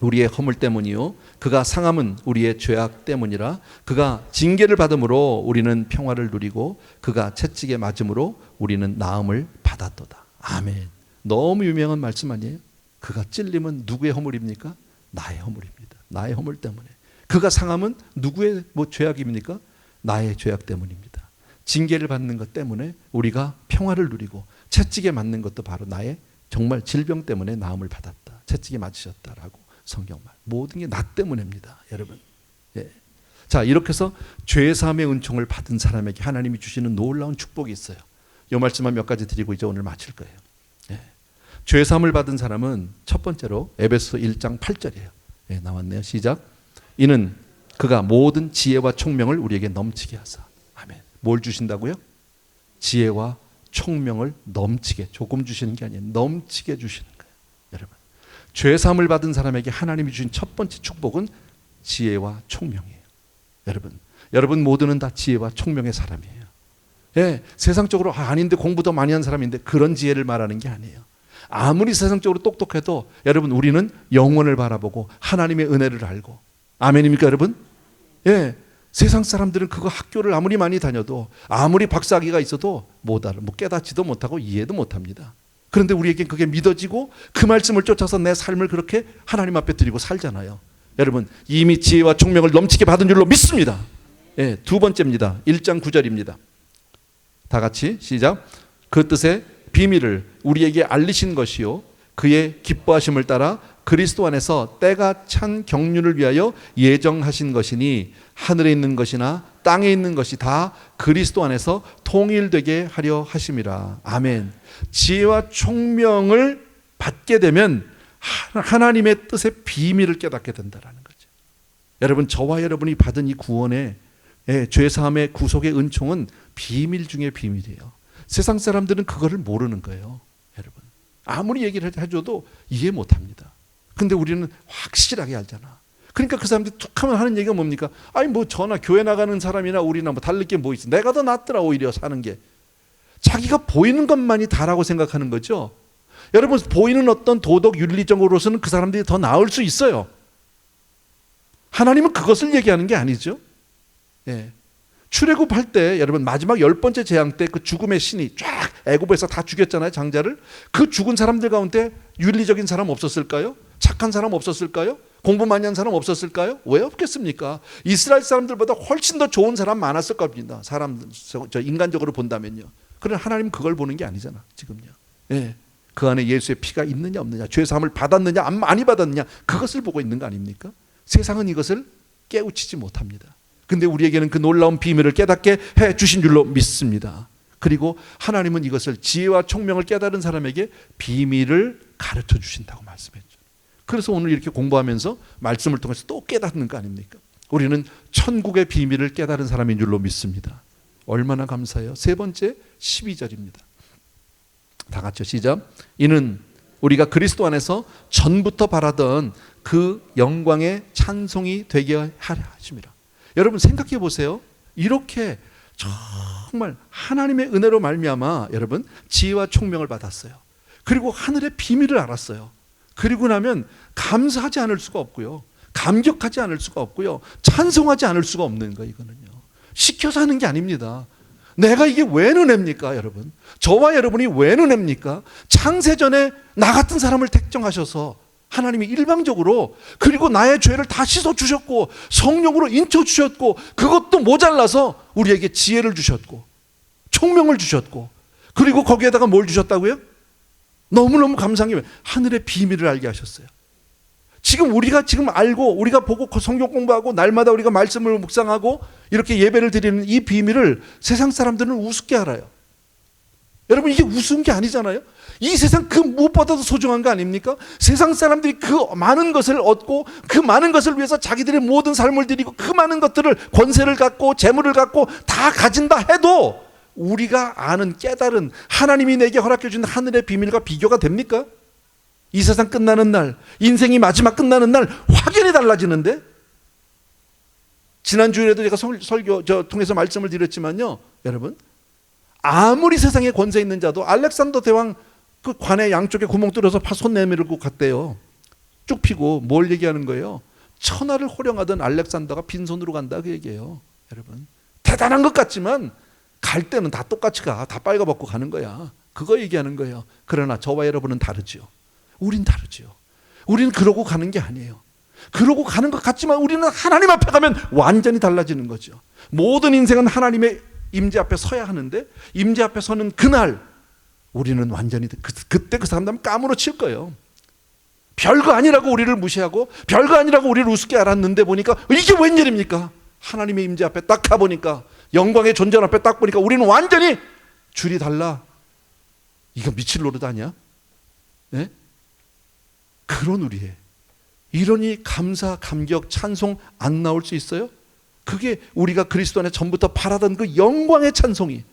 우리의 허물 때문이요 그가 상함은 우리의 죄악 때문이라. 그가 징계를 받음으로 우리는 평화를 누리고 그가 채찍에 맞음으로 우리는 나음을 받았도다. 아멘. 너무 유명한 말씀 아니에요? 그가 찔림은 누구의 허물입니까? 나의 허물입니다. 나의 허물 때문에. 그가 상함은 누구의 죄악입니까? 나의 죄악 때문입니다. 징계를 받는 것 때문에 우리가 평화를 누리고, 채찍에 맞는 것도 바로 나의 정말 질병 때문에 나음을 받았다. 채찍에 맞으셨다라고 성경말. 모든 게 나 때문입니다, 여러분. 예. 자, 이렇게 해서 죄사함의 은총을 받은 사람에게 하나님이 주시는 놀라운 축복이 있어요. 이 말씀만 몇 가지 드리고 이제 오늘 마칠 거예요. 예. 죄사함을 받은 사람은 첫 번째로 에베소 1장 8절이에요. 예, 나왔네요. 시작. 이는 그가 모든 지혜와 총명을 우리에게 넘치게 하사. 아멘. 뭘 주신다고요? 지혜와 총명을 넘치게, 조금 주시는 게 아니에요. 넘치게 주시는 거예요. 여러분, 죄 사함을 받은 사람에게 하나님이 주신 첫 번째 축복은 지혜와 총명이에요. 여러분 모두는 다 지혜와 총명의 사람이에요. 예, 세상적으로 아닌데 공부 더 많이 한 사람인데 그런 지혜를 말하는 게 아니에요. 아무리 세상적으로 똑똑해도 여러분 우리는 영원을 바라보고 하나님의 은혜를 알고, 아멘입니까 여러분? 예, 세상 사람들은 그거 학교를 아무리 많이 다녀도 아무리 박사학위가 있어도 못 알아, 깨닫지도 못하고 이해도 못합니다. 그런데 우리에겐 그게 믿어지고 그 말씀을 쫓아서 내 삶을 그렇게 하나님 앞에 드리고 살잖아요. 여러분 이미 지혜와 총명을 넘치게 받은 줄로 믿습니다. 예, 두 번째입니다. 1장 9절입니다. 다 같이 시작. 그 뜻의 비밀을 우리에게 알리신 것이요 그의 기뻐하심을 따라 그리스도 안에서 때가 찬 경륜을 위하여 예정하신 것이니 하늘에 있는 것이나 땅에 있는 것이 다 그리스도 안에서 통일되게 하려 하심이라. 아멘. 지혜와 총명을 받게 되면 하나님의 뜻의 비밀을 깨닫게 된다는 거죠. 여러분 저와 여러분이 받은 이 구원의 죄사함의 구속의 은총은 비밀 중에 비밀이에요. 세상 사람들은 그거를 모르는 거예요. 여러분 아무리 얘기를 해줘도 이해 못합니다. 근데 우리는 확실하게 알잖아. 그러니까 그 사람들이 툭 하면 하는 얘기가 뭡니까? 아니 뭐 저나 교회 나가는 사람이나 우리나 뭐 다를 게 뭐 있어. 내가 더 낫더라 오히려 사는 게. 자기가 보이는 것만이 다라고 생각하는 거죠. 여러분 보이는 어떤 도덕 윤리적으로서는 그 사람들이 더 나을 수 있어요. 하나님은 그것을 얘기하는 게 아니죠. 예. 출애굽할 때 여러분 마지막 10번째 재앙 때 그 죽음의 신이 쫙 애굽에서 다 죽였잖아요. 장자를. 그 죽은 사람들 가운데 윤리적인 사람 없었을까요? 착한 사람 없었을까요? 공부 많이 한 사람 없었을까요? 왜 없겠습니까? 이스라엘 사람들보다 훨씬 더 좋은 사람 많았을 겁니다. 인간적으로 본다면요. 그러나 하나님은 그걸 보는 게 아니잖아 지금요. 예. 그 안에 예수의 피가 있느냐 없느냐, 죄사함을 받았느냐 많이 받았느냐, 그것을 보고 있는 거 아닙니까? 세상은 이것을 깨우치지 못합니다. 근데 우리에게는 그 놀라운 비밀을 깨닫게 해 주신 줄로 믿습니다. 그리고 하나님은 이것을 지혜와 총명을 깨달은 사람에게 비밀을 가르쳐 주신다고 말씀했죠. 그래서 오늘 이렇게 공부하면서 말씀을 통해서 또 깨닫는 거 아닙니까? 우리는 천국의 비밀을 깨달은 사람인 줄로 믿습니다. 얼마나 감사해요. 세 번째 12절입니다. 다 같이 시작. 이는 우리가 그리스도 안에서 전부터 바라던 그 영광의 찬송이 되게 하려 하심이라. 여러분 생각해 보세요. 이렇게 정말 하나님의 은혜로 말미암아 여러분 지혜와 총명을 받았어요. 그리고 하늘의 비밀을 알았어요. 그리고 나면 감사하지 않을 수가 없고요, 감격하지 않을 수가 없고요, 찬송하지 않을 수가 없는 거. 이거는요 시켜서 하는 게 아닙니다. 내가 이게 왜 은혜입니까 여러분? 저와 여러분이 왜 은혜입니까? 창세전에 나 같은 사람을 택정하셔서 하나님이 일방적으로, 그리고 나의 죄를 다 씻어주셨고 성령으로 인쳐주셨고, 그것도 모자라서 우리에게 지혜를 주셨고 총명을 주셨고, 그리고 거기에다가 뭘 주셨다고요? 너무너무 감사한 게 하늘의 비밀을 알게 하셨어요. 지금 우리가 지금 알고 우리가 보고 성경 공부하고 날마다 우리가 말씀을 묵상하고 이렇게 예배를 드리는 이 비밀을 세상 사람들은 우습게 알아요. 여러분 이게 우스운 게 아니잖아요. 이 세상 그 무엇보다도 소중한 거 아닙니까? 세상 사람들이 그 많은 것을 얻고 그 많은 것을 위해서 자기들의 모든 삶을 드리고 그 많은 것들을, 권세를 갖고 재물을 갖고 다 가진다 해도 우리가 아는 깨달은 하나님이 내게 허락해 준 하늘의 비밀과 비교가 됩니까? 이 세상 끝나는 날, 인생이 마지막 끝나는 날 확연히 달라지는데, 지난주에도 제가 설교 통해서 말씀을 드렸지만요, 여러분 아무리 세상에 권세 있는 자도 알렉산더 대왕 그 관의 양쪽에 구멍 뚫어서 손 내밀고 갔대요. 쭉 피고. 뭘 얘기하는 거예요? 천하를 호령하던 알렉산더가 빈손으로 간다 그 얘기예요. 여러분 대단한 것 같지만 갈 때는 다 똑같이 가. 다 빨가벗고 가는 거야. 그거 얘기하는 거예요. 그러나 저와 여러분은 다르죠. 우린 다르죠. 우리는 그러고 가는 게 아니에요. 그러고 가는 것 같지만 우리는 하나님 앞에 가면 완전히 달라지는 거죠. 모든 인생은 하나님의 임재 앞에 서야 하는데, 임재 앞에 서는 그날 우리는 완전히 그때 그 사람들 까무러칠 거예요. 별거 아니라고 우리를 무시하고 별거 아니라고 우리를 우습게 알았는데 보니까 이게 웬일입니까? 하나님의 임재 앞에 딱 가보니까, 영광의 존재 앞에 딱 보니까 우리는 완전히 줄이 달라. 이거 미칠 노릇 아니야? 네? 그런 우리의 이러니 감사, 감격, 찬송 안 나올 수 있어요? 그게 우리가 그리스도 안에 전부터 바라던 그 영광의 찬송이,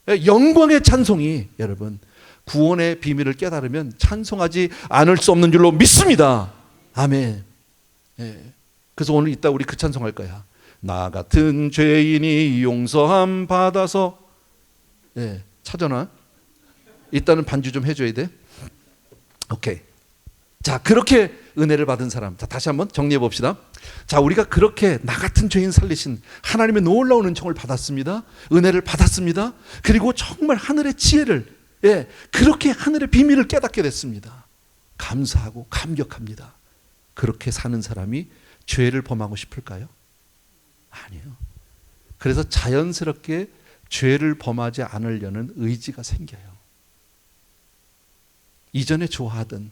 영광의 찬송이 여러분 구원의 비밀을 깨달으면 찬송하지 않을 수 없는 줄로 믿습니다. 아멘. 그래서 오늘 이따 우리 그 찬송할 거야. 나 같은 죄인이 용서함 받아서. 찾아놔. 이따는 반주 좀 해줘야 돼. 오케이. 자, 그렇게 은혜를 받은 사람. 자, 다시 한번 정리해 봅시다. 자, 우리가 그렇게 나 같은 죄인 살리신 하나님의 놀라운 은총을 받았습니다. 은혜를 받았습니다. 그리고 정말 하늘의 지혜를, 그렇게 하늘의 비밀을 깨닫게 됐습니다. 감사하고 감격합니다. 그렇게 사는 사람이 죄를 범하고 싶을까요? 아니에요. 그래서 자연스럽게 죄를 범하지 않으려는 의지가 생겨요. 이전에 좋아하던,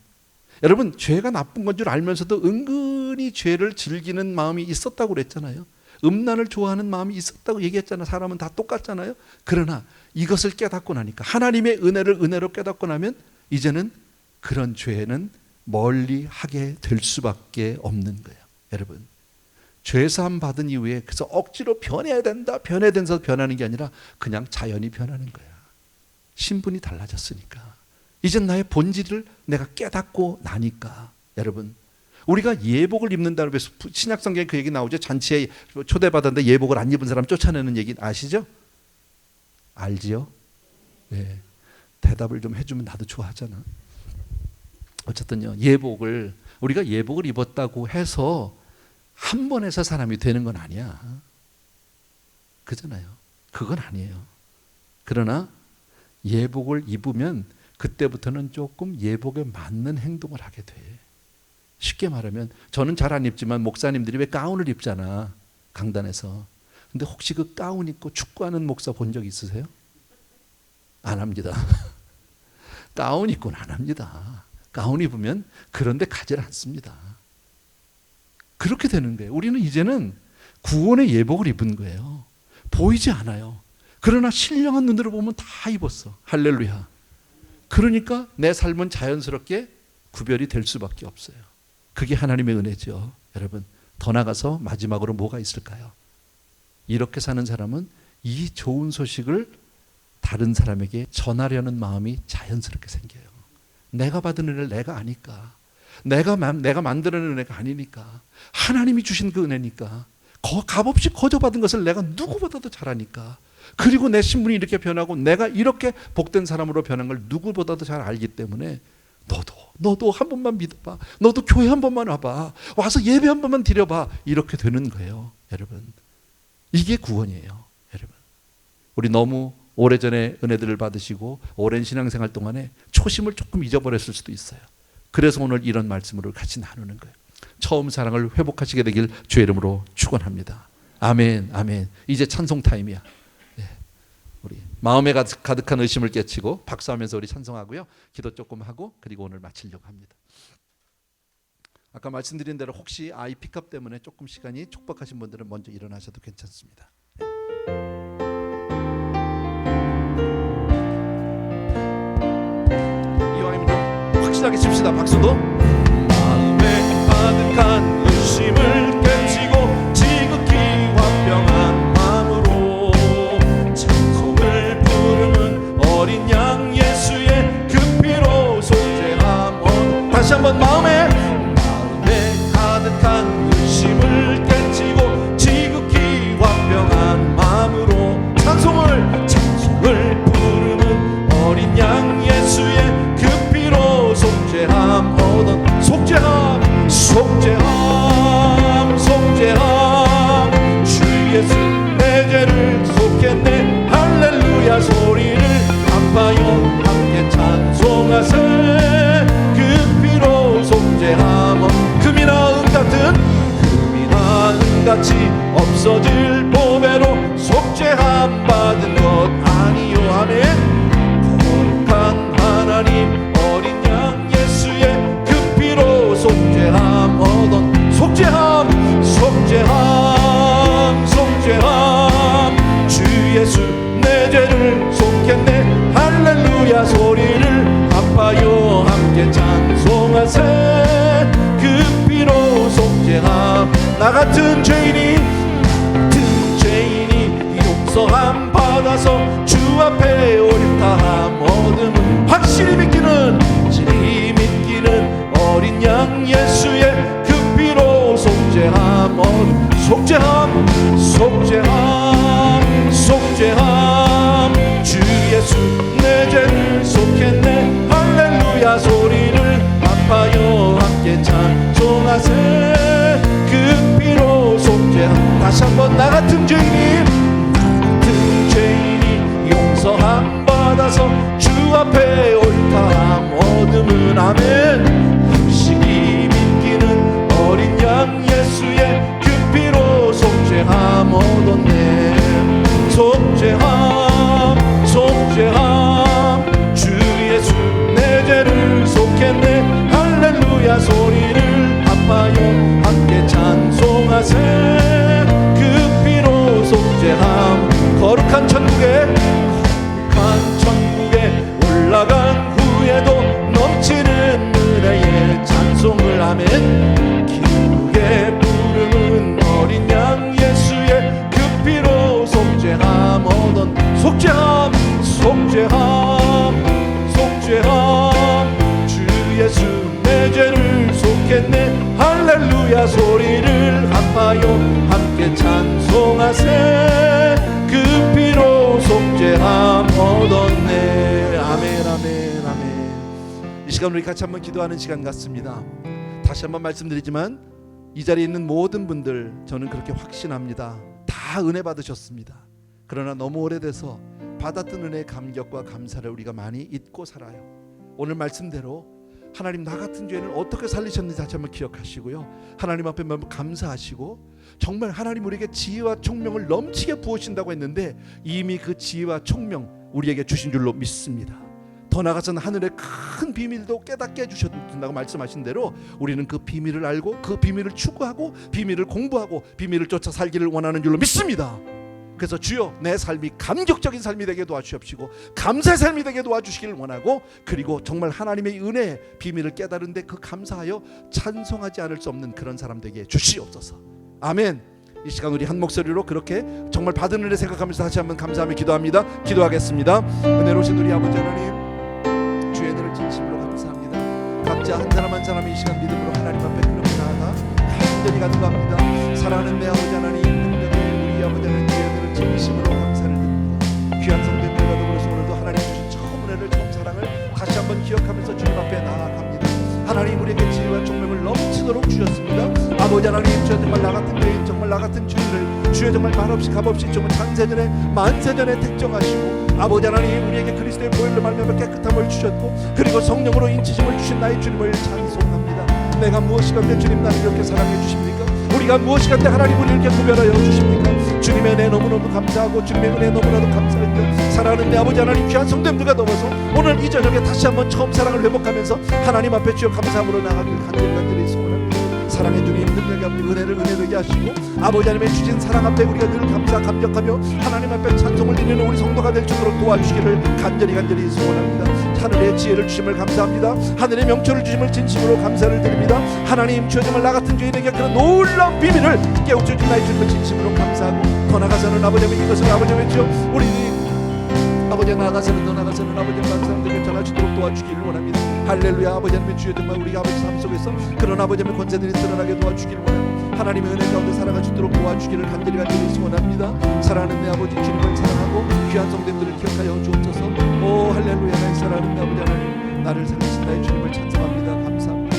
여러분 죄가 나쁜 건 줄 알면서도 은근히 죄를 즐기는 마음이 있었다고 그랬잖아요. 음란을 좋아하는 마음이 있었다고 얘기했잖아요. 사람은 다 똑같잖아요. 그러나 이것을 깨닫고 나니까, 하나님의 은혜를 은혜로 깨닫고 나면 이제는 그런 죄는 멀리 하게 될 수밖에 없는 거예요. 여러분, 죄사함 받은 이후에 그래서 억지로 변해야 된다, 변해야 된다 변하는 게 아니라 그냥 자연히 변하는 거야. 신분이 달라졌으니까. 이젠 나의 본질을 내가 깨닫고 나니까. 여러분, 우리가 예복을 입는다고 해서 신약성경에 그 얘기 나오죠. 잔치에 초대받았는데 예복을 안 입은 사람 쫓아내는 얘기 아시죠? 알지요? 네. 대답을 좀 해주면 나도 좋아하잖아. 어쨌든요, 예복을, 우리가 예복을 입었다고 해서 한 번에서 사람이 되는 건 아니야. 그잖아요. 그건 아니에요. 그러나 예복을 입으면 그때부터는 조금 예복에 맞는 행동을 하게 돼. 쉽게 말하면, 저는 잘 안 입지만 목사님들이 왜 가운을 입잖아, 강단에서. 근데 혹시 그 가운 입고 축구하는 목사 본 적 있으세요? 안 합니다. 가운 입고는 안 합니다. 가운 입으면 그런 데 가지 않습니다. 그렇게 되는 거예요. 우리는 이제는 구원의 예복을 입은 거예요. 보이지 않아요. 그러나 신령한 눈으로 보면 다 입었어. 할렐루야. 그러니까 내 삶은 자연스럽게 구별이 될 수밖에 없어요. 그게 하나님의 은혜죠. 여러분, 더 나가서 마지막으로 뭐가 있을까요? 이렇게 사는 사람은 이 좋은 소식을 다른 사람에게 전하려는 마음이 자연스럽게 생겨요. 내가 받은 은혜를 내가 아니까, 내가 만드는 은혜가 아니니까, 하나님이 주신 그 은혜니까, 값없이 거저받은 것을 내가 누구보다도 잘하니까, 그리고 내 신분이 이렇게 변하고 내가 이렇게 복된 사람으로 변한 걸 누구보다도 잘 알기 때문에 너도 한 번만 믿어봐, 너도 교회 한 번만 와봐, 와서 예배 한 번만 드려봐, 이렇게 되는 거예요. 여러분, 이게 구원이에요. 여러분, 우리 너무 오래전에 은혜들을 받으시고 오랜 신앙생활 동안에 초심을 조금 잊어버렸을 수도 있어요. 그래서 오늘 이런 말씀으로 같이 나누는 거예요. 처음 사랑을 회복하시게 되길 주의 이름으로 축원합니다. 아멘, 아멘. 이제 찬송 타임이야. 우리 마음에 가득한 의심을 깨치고 박수하면서 우리 찬송하고요, 기도 조금 하고 그리고 오늘 마치려고 합니다. 아까 말씀드린 대로 혹시 아이 픽업 때문에 조금 시간이 촉박하신 분들은 먼저 일어나셔도 괜찮습니다. 이왕이면 확실하게 칩시다. 박수도. 마음에 가득한 의심을 깨치고 지극히 화평한 마음으로 찬송을 부르는 어린 양 예수의 그 피로 속죄함. 다시 한번 마음에 가득한 의심을 깨치고 지극히 화평한 마음으로 찬송을 부르는 어린 양 예수의 그 피로 속죄함 얻은 속죄함 주 예수 내 죄를 속했네. 할렐루야 소리를 아파요 함께 찬송하세. 그 피로 속죄함 금이나 은같이 없어질 보배로 속죄함 받은 것 아니요. 아멘. 거룩한 하나님 어린 양 예수의 그 피로 속죄함 얻은 속죄함 주 예수 내 죄를 속했네. 할렐루야 소리를 아파요 함께 찬송하세. 그 피로 속죄함. 나 같은 죄인이 용서함 받아서 주 앞에 옳다함 얻음은 확실히 믿기는 어린 양 예수의 그 피로 속죄함 속죄함 주 예수 내 죄를 속했네 할렐루야 소리를 아파요 함께 찬송하세 그 피로 속죄함 다시 한번 나 같은 죄인이 용서함 받아서 주 앞에 옳다함 얻음은 아멘 확실히 믿기는 어린 양 예수의 그 피로 속죄함 얻었네 속죄함 주 예수 내 죄를 속했네 할렐루야 소리를 아파요 함께 찬송하세 그 피로 속죄함 거룩한 천국에 올라간 후에도 넘치는 은혜의 찬송을 아멘 기쁘게 부르는 어린 양 예수의 그 피로 속죄함 얻은 속죄함 주 예수 내 죄를 속했네 할렐루야 소리를 아파요 함께 찬송하세 그 피로 속죄함 얻었네 아멘. 이 시간 우리 같이 한번 기도하는 시간 같습니다. 다시 한번 말씀드리지만 이 자리에 있는 모든 분들 저는 그렇게 확신합니다. 다 은혜 받으셨습니다. 그러나 너무 오래돼서 받았던 은혜의 감격과 감사를 우리가 많이 잊고 살아요. 오늘 말씀대로 하나님 나 같은 죄인을 어떻게 살리셨는지 다시 한번 기억하시고요. 하나님 앞에 감사하시고 정말 하나님 우리에게 지혜와 총명을 넘치게 부으신다고 했는데 이미 그 지혜와 총명 우리에게 주신 줄로 믿습니다. 더 나아가서는 하늘의 큰 비밀도 깨닫게 해주셨다고 말씀하신 대로 우리는 그 비밀을 알고 그 비밀을 추구하고 비밀을 공부하고 비밀을 쫓아 살기를 원하는 줄로 믿습니다. 그래서 주여 내 삶이 감격적인 삶이 되게 도와주시옵시고 감사의 삶이 되게 도와주시기를 원하고 그리고 정말 하나님의 은혜의 비밀을 깨달은데 그 감사하여 찬송하지 않을 수 없는 그런 사람 되게 주시옵소서. 아멘. 이 시간 우리 한 목소리로 그렇게 정말 받은 은혜 생각하면서 다시 한번 감사하며 기도합니다. 기도하겠습니다. 은혜로우신 우리 아버지 하나님 주의 은혜를 진심으로 감사합니다. 각자 한 사람 한 사람이 이 시간 믿음으로 하나님 앞에 그렇게 나아가 간절히 간구합니다. 사랑하는 내 아버지 하나님 우리 아버지 하나님 주의 은혜를 진심으로 감사를 드립니다. 귀한 성도님과 더불어서 오늘도 하나님 주신 처음 은혜를 처음 사랑을 다시 한번 기억하면서 주님 앞에 나아갑니다. 하나님 우리에게 지혜와 총명을 넘치도록 주셨습니다. 아버지 하나님 주여 정말 나 같은 죄인 정말 나 같은 죄인을 주여 정말 말없이 값없이 정말 장세전에 만세전에 택정하시고 아버지 하나님 우리에게 그리스도의 보혈로 말미암아 깨끗함을 주셨고 그리고 성령으로 인치심을 주신 나의 주님을 찬송합니다. 내가 무엇이 간데 주님 나를 이렇게 사랑해 주십니까? 우리가 무엇이 간데 하나님 우리를 이렇게 구별하여 주십니까? 주님의 은혜 너무너무 감사하고 주님의 은혜 너무나도 감사했던 사랑하는 내 아버지 하나님 귀한 성도님들과 넘어서 오늘 이 저녁에 다시 한번 처음 사랑을 회복하면서 하나님 앞에 주여 감사함으로 나가길 간절히 소원합니다. 사랑해 주님 능력이 앞에 은혜를 은혜되게 하시고 아버지 하나님의 주신 사랑 앞에 우리가 늘 감사 감격하며 하나님 앞에 찬송을 드리는 우리 성도가 될 수 있도록 도와주시기를 간절히 소원합니다. 하늘의 지혜를 주심을 감사합니다. 하늘의 명철을 주심을 진심으로 감사를 드립니다. 하나님 주여 정말 나 같은 죄인에게 그런 놀라운 비밀을 깨우쳐 준 나의 주님을 진심으로 감사하고 더 나아가서는 아버지 하나님 이것을 아버지 하나님 주여 우리 아버지 나아가서는 더 나아가서는 아버지 하나님 사람들에게 전하시도록 도와주기를 원합니다. 할렐루야. 아버지 하나님 주여 정말 우리가 아버지 삶 속에서 그런 아버지 하나님의 권세들이 드러나게 도와주기를 원합니다. 하나님의 은혜 가운데 살아갈 수 있도록 도와주기를 간절히 소원합니다. 사랑하는 내 아버지 주님을 사랑하고 귀한 성도들을 기억하여 주옵소서. 오 할렐루야. 나의 사랑하는 내 아버지 하나님 나를 살리신 나의 주님을 찬송합니다. 감사합니다.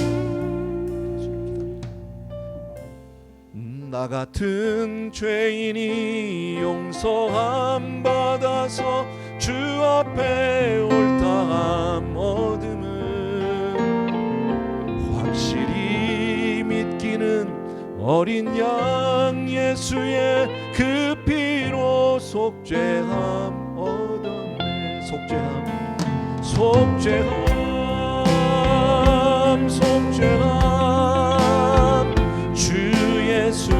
나 같은 죄인이 용서함 받아서 주 앞에 옳다함 얻음은 확실히 믿기는 어린 양 예수의 그 피로 속죄함 얻었네. 속죄함 주 예수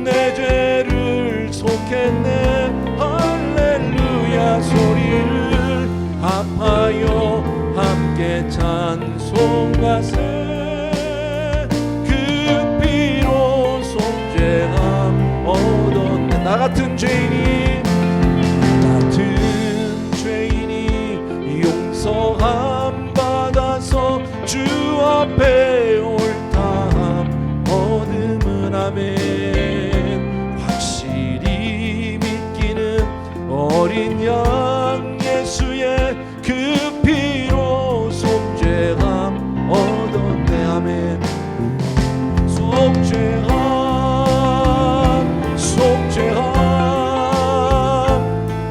내 죄를 속했네. 할렐루야 소리를 아파요 함께 찬송하세. 그 피로 속죄함 얻었네. 나 같은 죄인이 어린 양 예수의 그 피로 속죄함 얻었네. 아멘. 속죄함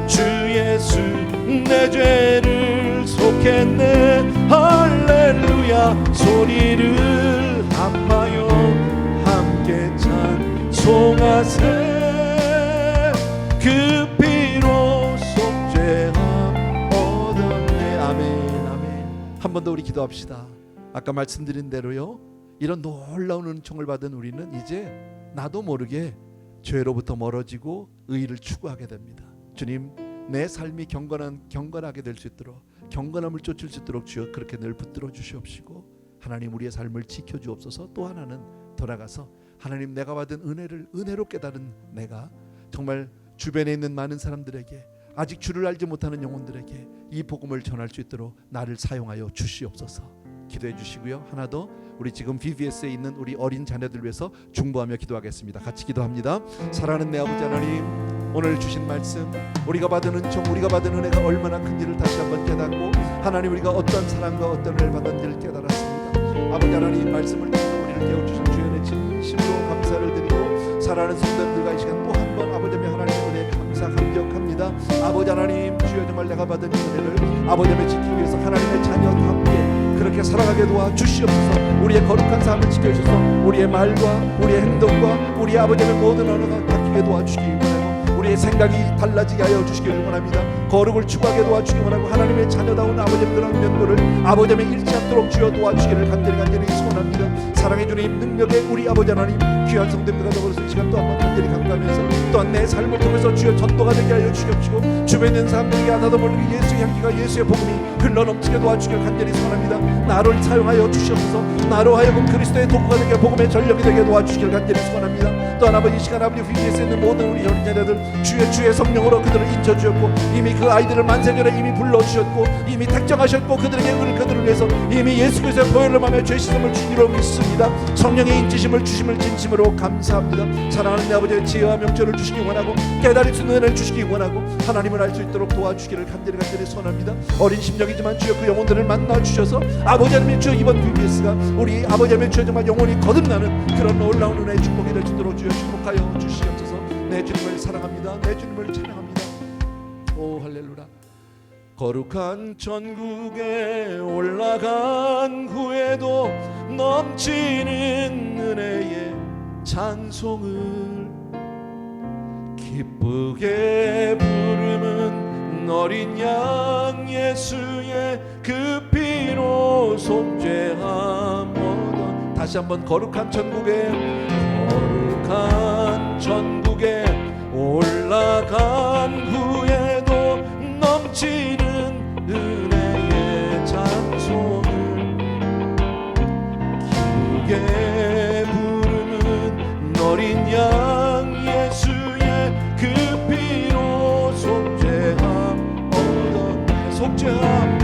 주 예수 내 죄를 속했네. 할렐루야. 소리를 한마여 함께 찬송하세. 그 피로 속죄함 얻었네. 아멘. 아멘. 한 번 더 우리 기도합시다. 아까 말씀드린 대로요, 이런 놀라운 은총을 받은 우리는 이제 나도 모르게 죄로부터 멀어지고 의를 추구하게 됩니다. 주님, 내 삶이 경건하게 될 수 있도록, 경건함을 쫓을 수 있도록 주여 그렇게 늘 붙들어 주시옵시고, 하나님 우리의 삶을 지켜주옵소서. 또 하나는 돌아가서 하나님 내가 받은 은혜를 은혜로 깨달은 내가 정말 주변에 있는 많은 사람들에게, 아직 주를 알지 못하는 영혼들에게 이 복음을 전할 수 있도록 나를 사용하여 주시옵소서. 기도해 주시고요. 하나 더, 우리 지금 VBS에 있는 우리 어린 자녀들 위해서 중보하며 기도하겠습니다. 같이 기도합니다. 사랑하는 내 아버지 하나님, 오늘 주신 말씀, 우리가 받은 은총, 우리가 받은 은혜가 얼마나 큰지를 다시 한번 깨닫고, 하나님 우리가 어떤 사랑과 어떤 은혜를 받은지를 깨달았습니다. 아버지 하나님, 말씀을 통해서 우리를 깨워주신 주연의 진심으로 감사를 드리고, 사랑하는 성도들과 이 시간 또 한 번 아버지 하나님의 은혜에 감격합니다. 아버지 하나님, 주여 정말 내가 받은 은혜를 아버지 하나님 지키기 위해서 하나님의 자녀답게 그렇게 살아가게 도와주시옵소서. 우리의 거룩한 삶을 지켜주셔서 우리의 말과 우리의 행동과 우리 아버지의 모든 언어가 바뀌게 도와주시기 원하고, 우리의 생각이 달라지게 하여 주시기를 원합니다. 거룩을 추구하게 도와주시기 원하고, 하나님의 자녀다운 아버지의 그런 면모를 아버지의 잃지 않도록 주여 도와주시기를 간절히 소원합니다. 사랑의 주님 능력에 우리 아버지 하나님 귀한 성도님들과 더불어서 이 시간 또 한번 간절히 감사하면서, 또한 내 삶을 통해서 주여 전도가 되게 하여 주시옵시고, 주변에 있는 사람들에게 나도 모르게 예수의 향기가, 예수의 복음이 흘러넘치게 도와주시기를 간절히 소원합니다. 나를 사용하여 주시옵소서. 나로 하여금 그리스도의 도구가 되게, 복음의 전력이 되게 도와주시기를 간절히 소원합니다. 또한 아버지 이 시간 아버지 VBS에 있는 모든 우리 어린 자녀들 주의 성령으로 그들을 인쳐주었고, 이미 그 아이들을 만세전에 이미 불러주셨고, 이미 택정하셨고, 그들을 위해서 이미 예수 그리스도의 보혈로 맘에 죄 씻음을 주기로 믿습니다. 성령의 인치심을 주심을 진심으로 감사합니다. 사랑하는 내 아버지의 지혜와 명철을 주시기 원하고, 깨달을 수 있는 은혜를 주시기 원하고, 하나님을 알 수 있도록 도와주기를 간절히 소원합니다. 어린 심령이지만 주여 그 영혼들을 만나 주셔서 아버지 하나님, 주여 이번 VBS가 우리 아버지 하나님 주여 정말 영혼이 거듭나는 그런 놀라운 은혜의 축복이 될 수 있도록 주여 축복하여 주시옵소서. 내 주님을 사랑합니다. 내 주님을 찬양합니다. 오 할렐루야. 거룩한 천국에 올라간 후에도 넘치는 은혜의 찬송을 기쁘게 부르는 어린 양 예수의 그 피로 속죄함 얻은. 다시 한번 거룩한 천국에 올라간 후에도 넘치는 은혜의 찬송을 기쁘게 부르는 어린 양 예수의 그 피로 속죄함 얻었네. 속죄함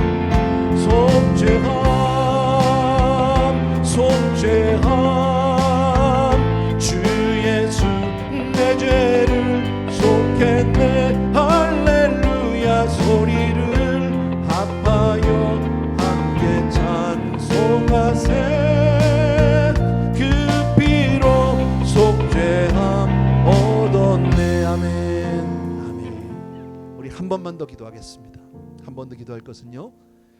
주 예수 내 죄를 속했네. 할렐루야. 소리를 합하여 함께 찬송하세. 그 피로 속죄함 얻었네. 아멘. 아멘. 우리 한 번만 더 기도하겠습니다. 한 번 더 기도할 것은요,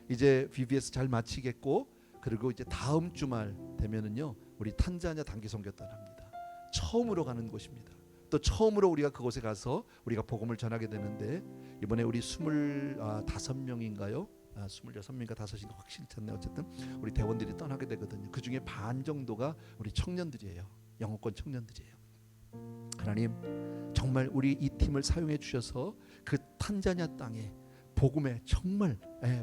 이제 VBS 잘 마치겠고, 그리고 이제 다음 주말 되면은요 우리 탄자니아 단기 선교 떠납니다. 처음으로 가는 곳입니다. 또 처음으로 우리가 그곳에 가서 우리가 복음을 전하게 되는데, 이번에 우리 25명인가요? 26명인가 5인가 확실히 찾네. 어쨌든 우리 대원들이 떠나게 되거든요. 그 중에 반 정도가 우리 청년들이에요. 영어권 청년들이에요. 하나님 정말 우리 이 팀을 사용해 주셔서 그 탄자니아 땅에 복음에 정말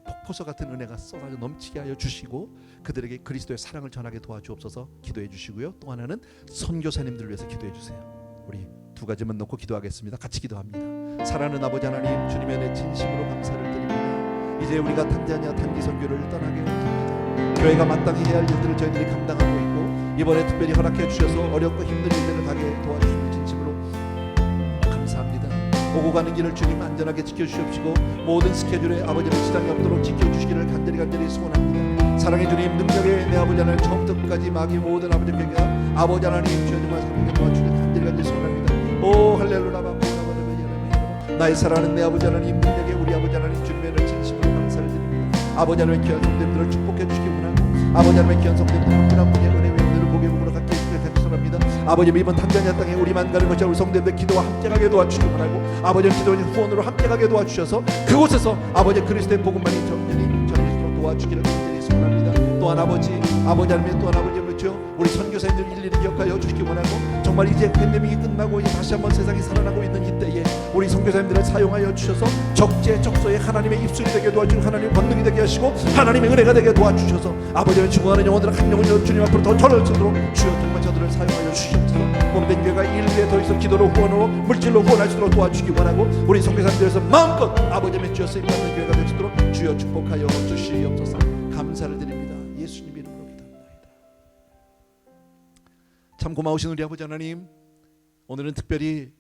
폭포수 같은 은혜가 쏟아져 넘치게 하여 주시고, 그들에게 그리스도의 사랑을 전하게 도와주옵소서. 기도해 주시고요. 또 하나는 선교사님들을 위해서 기도해 주세요. 우리 두 가지만 놓고 기도하겠습니다. 같이 기도합니다. 사랑하는 아버지 하나님, 주님의 은혜 진심으로 감사를 드립니다. 이제 우리가 탄자니아 단기 선교를 떠나게 됩니다. 교회가 마땅히 해야 할 일들을 저희들이 감당하고 있고, 이번에 특별히 허락해 주셔서 어렵고 힘든 일들을 가게 도와주시는 진심으로 감사합니다. 오고 가는 길을 주님 안전하게 지켜주시옵시고 모든 스케줄에 아버지의 지장이 없도록 지켜주시기를 간절히 소원합니다. 사랑의 주님, 능력의 내 아버지 하나님, 처음부터 끝까지 마귀의 모든 아버지 병과 아버지 하나님 주여주마 사랑에 도와주시기를 간절히 소원합니다. 오 할렐루야. 나의 사랑하는 내 아버지 하나님, 능력의 우리 아버지 하나님 주님의 진심으로 감사를 드립니다. 아버지 하나님의 귀한 성도님들을 축복해 주시기 원하고 아버지 하나님의 귀한 성도님들 한 분 한 분의 은혜의 은혜를 복의 복으로 갖게 해주시길 간절합니다. 아버지 이번 탄자니아 땅에 우리만 가는 것이 우리 성도님들 기도와 함께하게 도와주시기 원하고 아버지 기도와 후원으로 함께하게 도와주셔서 그곳에서 아버지 그리스도의 복음만이 전면히 전해지도록 도와주기를 간절히 소원합니다. 또한 아버지 하나님의 또한 아버지 그렇죠, 우리 선교사님들 일일이 기억하여 주시기 원하고 정말 이제 팬데믹이 끝나고 다시 한번 세상이 살아나고 있는 이때에 우리 선교사님들을 사용하여 주셔서 적재적소에 하나님의 입술이 되게 도와주시고 하나님의 권능이 되게 하시고 하나님의 은혜가 되게 도와주셔서 아버지의 죽어가는 영혼들 한 영혼 주님 앞으로 더 전하도록 주여 정말 저들을 사용하여 주시옵소서. 몸된 교회가 일부에 더 있어 기도로 후원으로 물질로 후원할 수 있도록 도와주시기 원하고 우리 선교사님들에서 마음껏 아버지의 주여 쓰임 받는 교회가 될 수 있도록 주여 축복하여 주시옵소서. 감사를 드립니다. 예수님 이름으로 기도합니다. 참 고마우신 우리 아버지 하나님, 오늘은 특별히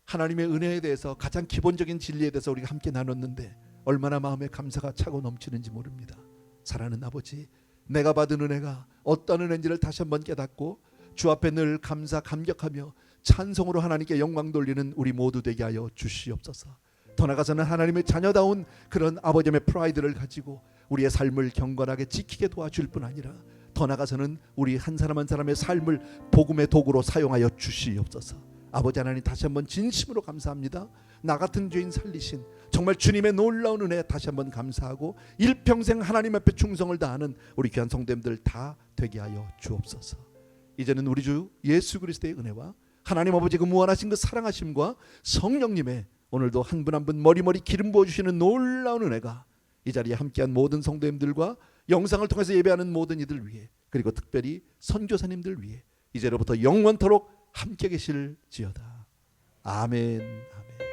하나님의 은혜에 대해서 가장 기본적인 진리에 대해서 우리가 함께 나눴는데 얼마나 마음에 감사가 차고 넘치는지 모릅니다. 사랑하는 아버지, 내가 받은 은혜가 어떤 은혜인지를 다시 한번 깨닫고 주 앞에 늘 감사 감격하며 찬송으로 하나님께 영광 돌리는 우리 모두 되게 하여 주시옵소서. 더 나아가서는 하나님의 자녀다운 그런 아버지의 프라이드를 가지고 우리의 삶을 경건하게 지키게 도와줄 뿐 아니라 더 나아가서는 우리 한 사람 한 사람의 삶을 복음의 도구로 사용하여 주시옵소서. 아버지 하나님, 다시 한번 진심으로 감사합니다. 나 같은 죄인 살리신 정말 주님의 놀라운 은혜 다시 한번 감사하고 일평생 하나님 앞에 충성을 다하는 우리 귀한 성도님들 다 되게 하여 주옵소서. 이제는 우리 주 예수 그리스도의 은혜와 하나님 아버지 그 무한하신 그 사랑하심과 성령님의 오늘도 한 분 한 분 머리머리 기름 부어주시는 놀라운 은혜가 이 자리에 함께한 모든 성도님들과 영상을 통해서 예배하는 모든 이들 위해, 그리고 특별히 선교사님들 위해 이제로부터 영원토록 함께 계실지어다. 아멘. 아멘.